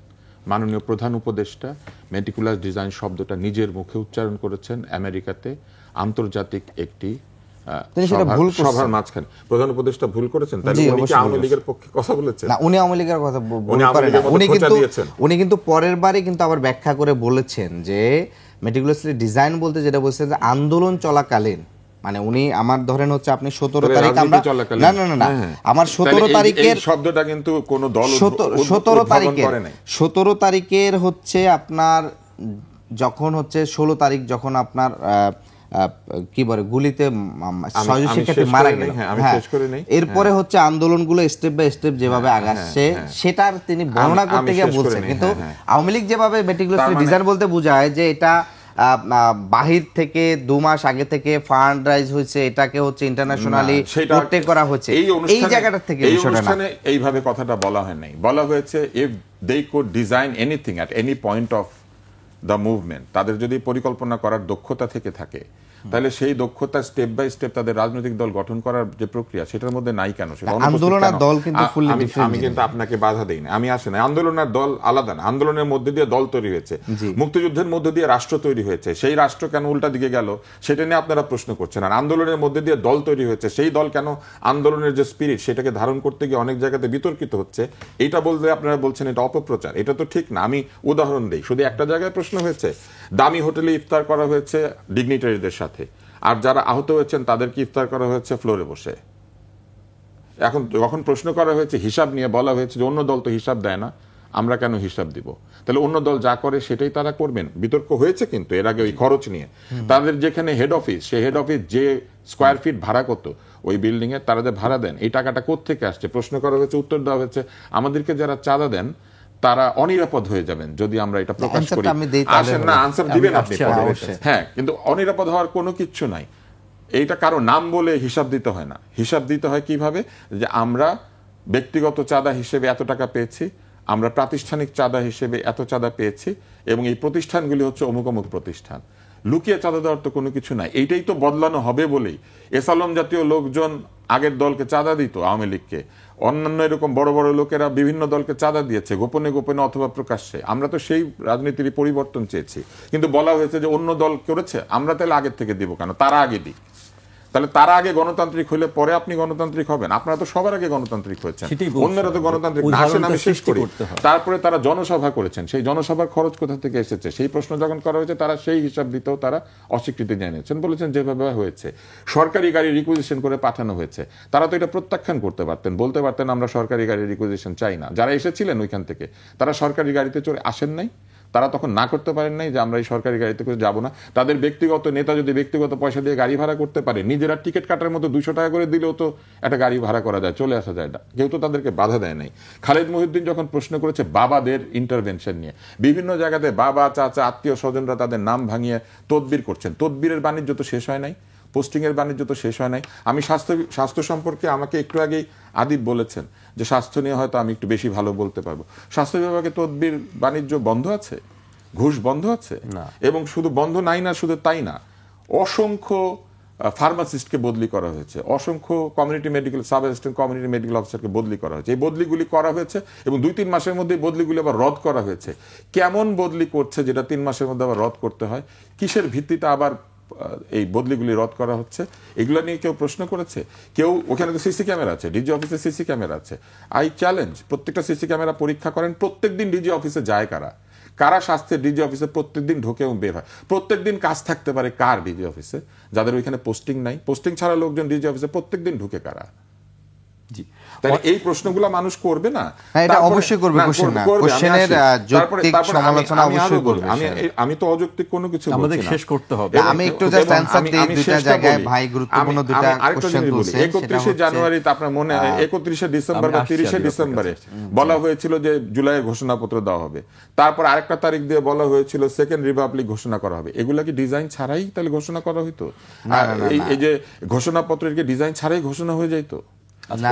মাননীয় প্রধান উপদেষ্টা মেটিকুলাস ডিজাইন শব্দটা নিজের মুখে উচ্চারণ করেছেন আমেরিকাতে আন্তর্জাতিক একটি সভার মাঝখানে। প্রধান উপদেষ্টা ভুল করেছেন? তাহলে উনি কি আওয়ামী লীগের পক্ষে কথা বলেছেন? না, উনি আওয়ামী লীগের কথা বলেন না, উনি কিন্তু পরের বারে কিন্তু আবার ব্যাখ্যা করে বলেছেন যে মেটিকুলাসলি ডিজাইন বলতে যেটা বলছেন যে আন্দোলন চলাকালীন, মানে উনি আমার ধরেন হচ্ছে আপনি 17 তারিখ আমরা না আমার 17 তারিখের শব্দটা কিন্তু কোন দল 17 তারিখের হচ্ছে আপনার যখন হচ্ছে 16 তারিখ যখন আপনার কি বলে গুলিতে 6 শিক্ষার্থী মারা গেল, এরপরে হচ্ছে আন্দোলনগুলো স্টেপ বাই স্টেপ যেভাবে আগাচ্ছে সেটার তিনি বর্ণনা করতে গিয়ে বলছেন। কিন্তু আওয়ামী লীগ যেভাবে মেটিকুলাসলি ডিজাইন বলতে বোঝায় যে এটা বাহির থেকে 2 মাস আগে থেকে ফান্ড রাইজ হয়েছে, এটাকে হচ্ছে ইন্টারন্যাশনালি প্রটেক্ট করা হচ্ছে, এই জায়গাটা থেকে বিষয়টা না। এইভাবে কথাটা বলা হয় নাই, বলা হয়েছে if they could design anything at any point of the movement, তাদের যদি পরিকল্পনা করার দক্ষতা থেকে থাকে তাহলে সেই দক্ষতা স্টেপ বাই স্টেপ তাদের রাজনৈতিক দল গঠন করার যে প্রক্রিয়া সেটার মধ্যে নাই কেন? সেটা আন্দোলন আর দল কিন্তু fully আমি different কিন্তু আপনাকে বাধা দেই না, আমি আসে না। আন্দোলন আর দল আলাদা না। আন্দোলনের মধ্যে দিয়ে দল তৈরি হয়েছে, মুক্তিযুদ্ধের মধ্যে দিয়ে রাষ্ট্র তৈরি হয়েছে। সেই রাষ্ট্র কেন উল্টা দিকে গেল সেটা নিয়ে আপনারা প্রশ্ন করছেন। আর আন্দোলনের মধ্যে দিয়ে দল তৈরি হয়েছে, সেই দল কেন আন্দোলনের যে স্পিরিট সেটাকে ধারণ করতে গিয়ে অনেক জায়গাতে বিতর্কিত হচ্ছে, এটা বলতে আপনারা বলছেন এটা অপপ্রচার। এটা তো ঠিক না। আমি উদাহরণ দিই, শুধু একটা জায়গায় প্রশ্ন হয়েছে, দামি হোটেলে ইফতার করা হয়েছে ডিগনিটারিদের সাথে, আর যারা আহত হয়েছেন তাদেরকে ইফতার করা হয়েছে ফ্লোরে বসে। এখন যখন প্রশ্ন করা হয়েছে হিসাব নিয়ে, বলা হয়েছে যে অন্য দল তো হিসাব দেয় না, আমরা কেন হিসাব দিব? তাহলে অন্য দল যা করে সেটাই তারা করবেন। বিতর্ক হয়েছে কিন্তু এর আগে ওই খরচ নিয়ে। তাদের যেখানে হেড অফিস, সেই হেড অফিস যে স্কোয়ার ফিট ভাড়া কত ওই বিল্ডিং এর, তারা যে ভাড়া দেন এই টাকাটা কোত্থেকে আসছে প্রশ্ন করা হয়েছে। উত্তর দেওয়া হয়েছে আমাদেরকে যারা চাঁদা দেন তারা অনিরাপদ হয়ে যাবেন যদি আমরা এটা প্রকাশ করি। আসেন না, আনসার দিবেন আপনি। হ্যাঁ, কিন্তু অনিরাপদ হওয়ার কোনো কিচ্ছু নাই। এইটা কারো নাম বলে হিসাব দিতে হয় না। হিসাব দিতে হয় কিভাবে? যে আমরা ব্যক্তিগত চাঁদা হিসেবে এত টাকা পেয়েছি, আমরা প্রাতিষ্ঠানিক চাঁদা হিসেবে এত চাঁদা পেয়েছি, এবং এই প্রতিষ্ঠানগুলি হচ্ছে অমুক অমুক প্রতিষ্ঠান। লুকিয়ে চাঁদা দেওয়ার তো কোনো কিছু নাই। এইটাই তো বদলানো হবে বলেই এসালম জাতীয় লোকজন আগের দলকে চাঁদা দিত, আওয়ামী লীগকে। অন্যান্য এরকম বড় বড় লোকেরা বিভিন্ন দলকে চাঁদা দিয়েছে, গোপনে গোপনে অথবা প্রকাশ্যে। আমরা তো সেই রাজনীতির পরিবর্তন চেয়েছি, কিন্তু বলা হয়েছে যে অন্য দল করেছে, আমরা তাহলে আগের থেকে দিব কেন? তারা আগে দিক। তাহলে তারা আগে গণতান্ত্রিক হলে পরে আপনি গণতান্ত্রিক হবেন? আপনারা তো সবার আগে গণতান্ত্রিক হয়েছেন, অন্যরা তো গণতান্ত্রিক না। আসেন আমি শেষ করি। তারপরে তারা জনসভা করেছেন, সেই জনসভার খরচ কোথা থেকে এসেছে সেই প্রশ্ন যখন করা হয়েছে, তারা সেই হিসাব দিতেও তারা অস্বীকৃতি জানিয়েছেন, বলেছেন যেভাবে হয়েছে সরকারি গাড়ি রিকুইজিশন করে পাঠানো হয়েছে। তারা তো এটা প্রত্যাখ্যান করতে পারতেন, বলতে পারতেন আমরা সরকারি গাড়ি রিকুইজিশন চাই না। যারা এসেছিলেন ওইখান থেকে তারা সরকারি গাড়িতে চড়ে আসেন নাই, তারা তখন না করতে পারেন নাই যে আমরা এই সরকারি গাড়িতে করে যাবো না। তাদের ব্যক্তিগত নেতা যদি ব্যক্তিগত পয়সা দিয়ে গাড়ি ভাড়া করতে পারে, নিজেরা টিকিট কাটার মতো 200 টাকা করে দিলেও তো একটা গাড়ি ভাড়া করা যায়, চলে আসা যায়। কেউ তো তাদেরকে বাধা দেয় নাই। খালেদ মহিউদ্দিন যখন প্রশ্ন করেছে বাবাদের ইন্টারভেনশন নিয়ে, বিভিন্ন জায়গাতে বাবা, চাচা, আত্মীয় স্বজনরা তাদের নাম ভাঙিয়ে তদবির করছেন। তদবিরের বাণিজ্য তো শেষ হয় নাই, পোস্টিং এর বাণিজ্য তো শেষ হয় নাই। আমি স্বাস্থ্য সম্পর্কে আমাকে একটু আগেই আদিব বলেছেন যে স্বাস্থ্য নিয়ে হয়তো আমি একটু বেশি ভালো বলতে পারবো। স্বাস্থ্য বিভাগে তদবির বাণিজ্য বন্ধ আছে, ঘুষ বন্ধ আছে, এবং শুধু বন্ধ নাই না, শুধু তাই না, অসংখ্য ফার্মাসিস্টকে বদলি করা হয়েছে, অসংখ্য community medical sub assistant community medical অফিসারকে বদলি করা হয়েছে। এই বদলিগুলি করা হয়েছে এবং 2-3 মাসের মধ্যে এই বদলিগুলি আবার রদ করা হয়েছে। কেমন বদলি করছে যেটা 3 মাসের মধ্যে আবার রদ করতে হয়? কিসের ভিত্তিতে আবার এই বদলিগুলি রদ করা হচ্ছে? এগুলো নিয়ে কেউ প্রশ্ন করেছে? কেউ? ওখানে তো সিসি ক্যামেরা আছে, ডিজি অফিসে সিসি ক্যামেরা আছে। আই চ্যালেঞ্জ, প্রত্যেকটা সিসি ক্যামেরা পরীক্ষা করেন। প্রত্যেকদিন ডিজি অফিসে যায় কারা? কারা স্বাস্থ্যের ডিজি অফিসে প্রত্যেকদিন ঢোকে এবং বের হয়? প্রত্যেকদিন কাজ থাকতে পারে কার ডিজি অফিসে, যাদের ওইখানে পোস্টিং নাই? পোস্টিং ছাড়া লোকজন ডিজি অফিসে প্রত্যেকদিন ঢুকে কারা? জি, তাই এই প্রশ্নগুলো মানুষ করবে না? এটা অবশ্যই করবে। কোশ্চেনের যৌক্তিক সমালোচনা অবশ্যই করবে। আমি তো অযৌক্তিক কোনো কিছু বলছি না, আমাদের শেষ করতে হবে। আমি একটু জাস্ট অ্যানসার দিই দুইটা জায়গায় ভাই, গুরুত্বপূর্ণ দুইটা কোশ্চেন তুলছেন। 31 জানুয়ারিতে আপনার মনে হয় 31 ডিসেম্বর বা 30 ডিসেম্বরে বলা হয়েছিল যে জুলাইয়ের ঘোষণাপত্র দেওয়া হবে। তারপর আরেকটা তারিখ দিয়ে বলা হয়েছিল সেকেন্ড রিপাবলিক ঘোষণা করা হবে। এগুলা কি ডিজাইন ছাড়াই তাহলে ঘোষণা করা হইতো? এই যে ঘোষণাপত্রের কি ডিজাইন ছাড়াই ঘোষণা হয়ে যাইতো?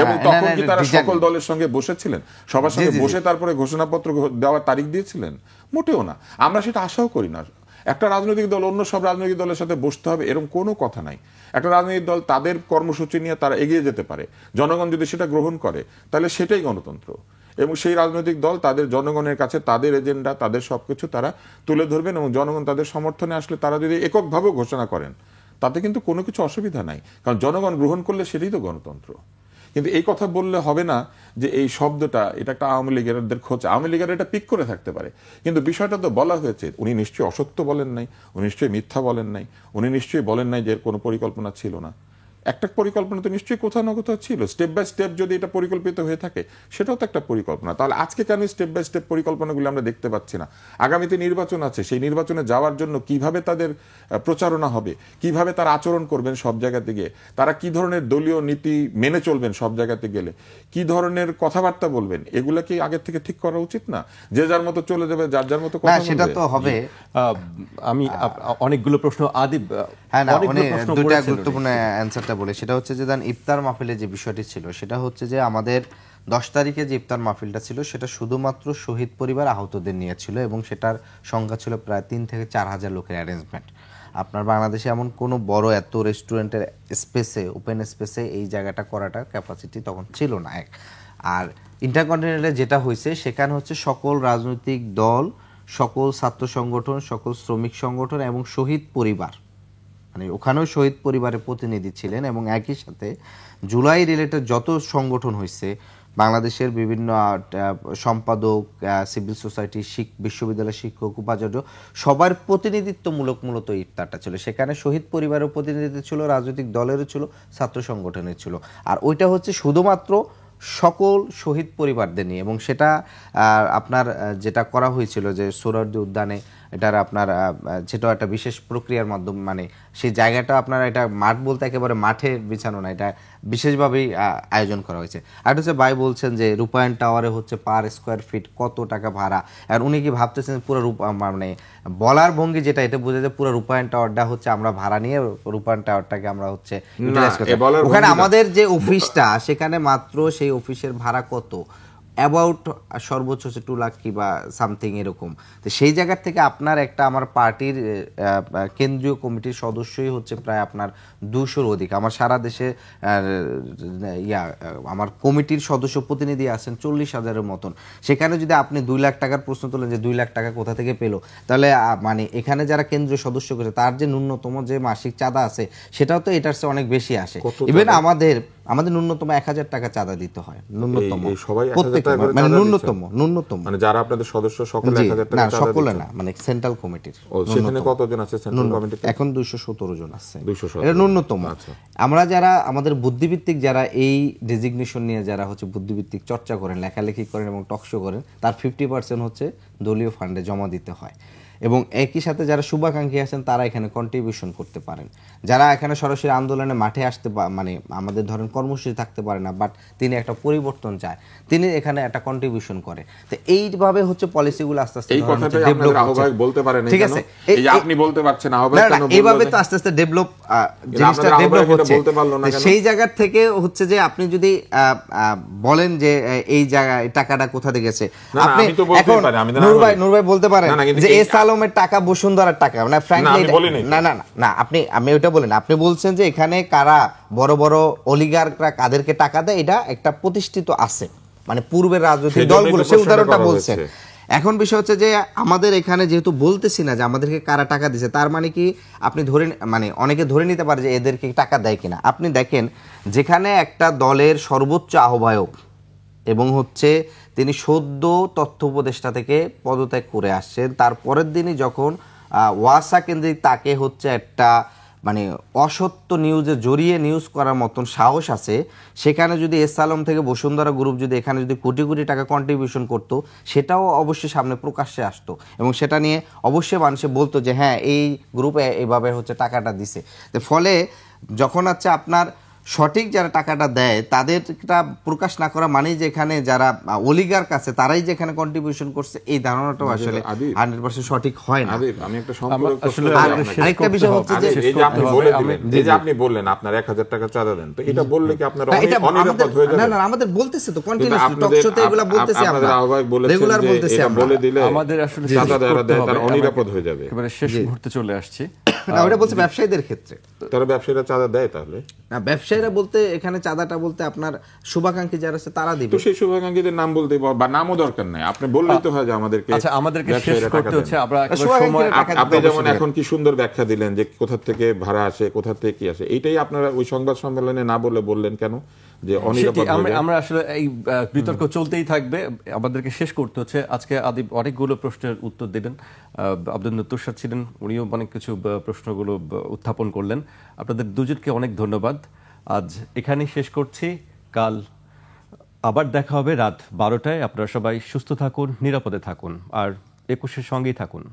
এবং তখন কি তারা সকল দলের সঙ্গে বসেছিলেন, সবার সঙ্গে বসে তারপরে ঘোষণাপত্র দেওয়ার তারিখ দিয়েছিলেন? মোটেও না। আমরা সেটা আশাও করি না। একটা রাজনৈতিক দল অন্য সব রাজনৈতিক দলের সাথে বসতে হবে এরকম কোনো কথা নাই। একটা রাজনৈতিক দল তাদের কর্মসূচি নিয়ে তারা এগিয়ে যেতে পারে, জনগণ যদি সেটা গ্রহণ করে তাহলে সেটাই গণতন্ত্র। এবং সেই রাজনৈতিক দল তাদের জনগণের কাছে তাদের এজেন্ডা, তাদের সবকিছু তারা তুলে ধরবেন, এবং জনগণ তাদের সমর্থনে আসলে তারা যদি এককভাবে ঘোষণা করেন তাতে কিন্তু কোনো কিছু অসুবিধা নাই, কারণ জনগণ গ্রহণ করলে সেটাই তো গণতন্ত্র। কিন্তু এই কথা বললে হবে না যে এই শব্দটা এটা একটা আওয়ামী লীগেরদের খোঁজ। আওয়ামী লীগের এটা পিক করে থাকতে পারে, কিন্তু বিষয়টা তো বলা হয়েছে। উনি নিশ্চয়ই অসত্য বলেন নাই, উনি নিশ্চয়ই মিথ্যা বলেন নাই, উনি নিশ্চয়ই বলেন নাই যে কোনো পরিকল্পনা ছিল না। একটা পরিকল্পনা তো নিশ্চয়ই কোথাও না কোথাও ছিল। স্টেপ বাই স্টেপ যদি এটা পরিকল্পিত হয়ে থাকে সেটাও তো একটা পরিকল্পনা। তাহলে আজকে কেন স্টেপ বাই স্টেপ পরিকল্পনাগুলো আমরা দেখতে পাচ্ছি না? আগামীতে নির্বাচন আছে, সেই নির্বাচনে যাওয়ার জন্য কিভাবে তাদের প্রচারণা হবে, কিভাবে তারা আচরণ করবেন সব জায়গাতে গিয়ে, তারা কি ধরনের দলীয় নীতি মেনে চলবেন সব জায়গাতে গেলে, কি ধরনের কথাবার্তা বলবেন, এগুলা কি আগের থেকে ঠিক করা উচিত না? যে যার মতো চলে যাবে, যার যার মতো কথা বলবে। সেটা তো হবে। আমি অনেকগুলো প্রশ্ন আদিব দুইটা গুরুত্বপূর্ণ অ্যানসারটা বলে, সেটা হচ্ছে যে ইফতার মাহফিলে যে বিষয়টি ছিল সেটা হচ্ছে যে আমাদের 10 তারিখে যে ইফতার মাহফিলটা ছিল সেটা শুধুমাত্র শহীদ পরিবার আহতদের নিয়ে ছিল, এবং সেটার সংখ্যা ছিল প্রায় 3 থেকে 4 হাজার লোকের অ্যারেঞ্জমেন্ট। আপনার বাংলাদেশে এমন কোনো বড় এত রেস্টুরেন্টের স্পেসে, ওপেন স্পেসে এই জায়গাটা করাটা ক্যাপাসিটি তখন ছিল না এক। আর ইন্টারকন্টিনেন্টালে যেটা হয়েছে সেখানে হচ্ছে সকল রাজনৈতিক দল, সকল ছাত্র সংগঠন, সকল শ্রমিক সংগঠন এবং শহীদ পরিবার, মানে ওখানেও শহীদ পরিবারের প্রতিনিধি ছিলেন, এবং একই সাথে জুলাই রিলেটেড যত সংগঠন হয়েছে বাংলাদেশের বিভিন্ন সম্পাদক, সিভিল সোসাইটি, বিশ্ববিদ্যালয়ের শিক্ষক, উপাচার্য, সবার প্রতিনিধিত্বমূলক মূলত ইফতারটা ছিল। সেখানে শহীদ পরিবারের প্রতিনিধিত্ব ছিল, রাজনৈতিক দলেরও ছিল, ছাত্র সংগঠনের ছিল। আর ওইটা হচ্ছে শুধুমাত্র সকল শহীদ পরিবারদের নিয়ে, এবং সেটা আপনার যেটা করা হয়েছিল যে সোহরাওয়ার্দী উদ্যানে, এটার আপনার সেটাও একটা বিশেষ প্রক্রিয়ার মাধ্যমে, মানে সেই জায়গাটা আপনার এটা মাঠ বলতে একেবারে মাঠে বিছানো না, এটা বিশেষভাবেই আয়োজন করা হয়েছে। আর হচ্ছে ভাই বলছেন যে রূপায়ণ টাওয়ারে হচ্ছে পার স্কোয়ার ফিট কত টাকা ভাড়া, আর উনি কি ভাবতেছেন পুরো মানে বলার ভঙ্গি যেটা, এটা বোঝা যায় পুরো রূপায়ণ টাওয়ারটা হচ্ছে আমরা ভাড়া নিয়ে রূপায়ণ টাওয়ারটাকে আমরা হচ্ছে ওখানে আমাদের যে অফিসটা সেখানে মাত্র সেই অফিসের ভাড়া কত, অ্যাবাউট সর্বোচ্চ হচ্ছে 2 লাখ কিংবা সামথিং এরকম। তো সেই জায়গার থেকে আপনার একটা আমার পার্টির কেন্দ্রীয় কমিটির সদস্যই হচ্ছে প্রায় আপনার 200-র অধিক। আমার সারা দেশে আমার কমিটির সদস্য প্রতিনিধি আছেন 40,000-এর মতন। সেখানে যদি আপনি 2 লাখ টাকার প্রশ্ন তোলেন যে 2 লাখ টাকা কোথা থেকে পেলো, তাহলে মানে এখানে যারা কেন্দ্রীয় সদস্য করেছে তার যে ন্যূনতম যে মাসিক চাঁদা আছে সেটাও তো এটার চেয়ে অনেক বেশি আসে। ইভেন আমাদের ন্যূনতম 1,000 টাকা চাঁদা দিতে হয়, ন্যূনতম, মানে ন্যূনতম মানে যারা আপনাদের সদস্য সকলে 1,000 টাকা চাঁদা সকলে না, মানে সেন্ট্রাল কমিটির। সেখানে কতজন আছে সেন্ট্রাল কমিটিতে? এখন 217 জন আছে, এটা ন্যূনতম। আমরা যারা আমাদের বুদ্ধিভিত্তিক যারা এই ডেজিগনেশন নিয়ে যারা হচ্ছে বুদ্ধিভিত্তিক চর্চা করেন, লেখালেখি করেন এবং টকশো করেন, তার 50% হচ্ছে দলীয় ফান্ডে জমা দিতে হয়। এবং একই সাথে যারা শুভাকাঙ্ক্ষী আছেন তারা এখানে কন্ট্রিবিউশন করতে পারেন। যারা এখানে সরাসরি আন্দোলনে মাঠে আসতে মানে আমাদের ধরেন কর্মসূচি থাকতে পারে না, বাট তিনি একটা পরিবর্তন চায়, তিনি এখানে একটা কন্ট্রিবিউশন করে। তো এইভাবে হচ্ছে পলিসিগুলো আস্তে আস্তে বলতে পারেন, ঠিক আছে, এই যে আপনি বলতে পারছেন আহ্বায়ক কেন এইভাবে তো আস্তে আস্তে জিনিসটা ডেভেলপ হচ্ছে। সেই জায়গা থেকে হচ্ছে যে আপনি যদি বলেন যে এই জায়গায় টাকাটা কোথা থেকে গেছে, আপনি এখন নূর ভাই বলতে পারেন যে এস আলমের টাকা বসুন্ধরার টাকা, মানে ফ্র্যাঙ্কলি না আপনি, আমি ওইটা বলেন, আপনি বলছেন যে এখানে কারা বড় বড় অলিগাররা কাদেরকে টাকা দেয়, এটা একটা প্রতিষ্ঠিত আছে, মানে পূর্বের রাজনৈতিক দলগুলো, সেই উদাহরণটা বলছেন। এখন বিষয় হচ্ছে যে আমাদের এখানে যেহেতু বলতেছি না যে আমাদেরকে কারা টাকা দিচ্ছে, তার মানে কি আপনি ধরে, মানে অনেকে ধরে নিতে পারে যে এদেরকে টাকা দেয় কিনা। আপনি দেখেন যেখানে একটা দলের সর্বোচ্চ আহ্বায়ক এবং হচ্ছে তিনি সদ্য তথ্য উপদেষ্টা থেকে পদত্যাগ করে আসছেন, তার পরের দিনই যখন ওয়াসা কেন্দ্রিক তাকে হচ্ছে একটা মানে অসত্য নিউজে জড়িয়ে নিউজ করার মতন সাহস আছে, সেখানে যদি এস আলম থেকে বসুন্ধরা গ্রুপ যদি এখানে যদি কোটি কোটি টাকা কন্ট্রিবিউশন করতো, সেটাও অবশ্যই সামনে প্রকাশ্যে আসতো এবং সেটা নিয়ে অবশ্যই মানুষে বলতো যে হ্যাঁ এই গ্রুপে এইভাবে হচ্ছে টাকাটা দিছে। তো ফলে যখন হচ্ছে আপনার সঠিক যারা টাকাটা দেয় তাদেরটা প্রকাশ না করা মানেই যে এখানে যারা অলিগার কাছে তারাই যেখানে কন্ট্রিবিউশন করছে, এই ধারণাটাও আসলে 100% সঠিক হয় না। আমি একটা সম্পূর্ণ আরেকটা বিষয় হচ্ছে যে এই যে আপনি বলে দিলেন, এই যে আপনি বললেন আপনার 1,000 টাকা চাঁদা দেন, তো এটা বললে কি আপনারা অনিরাপদ হয়ে যাবে? না আমাদের বলতেছে তো কন্টিনিউয়াসলি টকশোতে এগুলা বলতেছি, আমরা আহ্বায়ক বলেছেন রেগুলার বলতেছি, এটা বলে দিলে আমাদের আসলে চাঁদা দেয় তার অনিরাপদ হয়ে যাবে। এবারে শেষ মুহূর্তে চলে আসছি। না ওটা বলছে ব্যবসায়ীদের ক্ষেত্রে, তারা ব্যবসায়ীরা চাঁদা দেয়, তাহলে না ব্যবসায়ীরা বলতে এখানে চাঁদাটা বলতে আপনার শুভাকাঙ্ক্ষী যারা আছে তারা দিবে। তো সেই শুভাকাঙ্ক্ষীদের নাম বলতে বা নামও দরকার নাই, আপনি বললেই তো হয় যে আমাদেরকে, আচ্ছা আমাদেরকে শেষ করতে হচ্ছে। আমরা সময় আপনি যেমন এখন কি সুন্দর ব্যাখ্যা দিলেন যে কোথা থেকে ভাড়া আসে, কোথা থেকে কি আসে, এইটাই আপনারা ওই সংবাদ সম্মেলনে না বললেন কেন যে অনিরাপদ? আমরা আসলে এই বিতর্ক চলতেই থাকবে, আমাদেরকে শেষ করতে হচ্ছে। আজকে আদিব অনেকগুলো প্রশ্নের উত্তর দিলেন, আব্দুল তুষার ছিলেন, উনিও অনেক কিছু প্রশ্নগুলো উত্থাপন করলেন। আপনাদের দুজনকে অনেক ধন্যবাদ। আজ এখানেই শেষ করছি, কাল আবার দেখা হবে রাত 12টায়। আপনারা সবাই সুস্থ থাকুন, নিরাপদে থাকুন আর 21-এর সঙ্গেই থাকুন।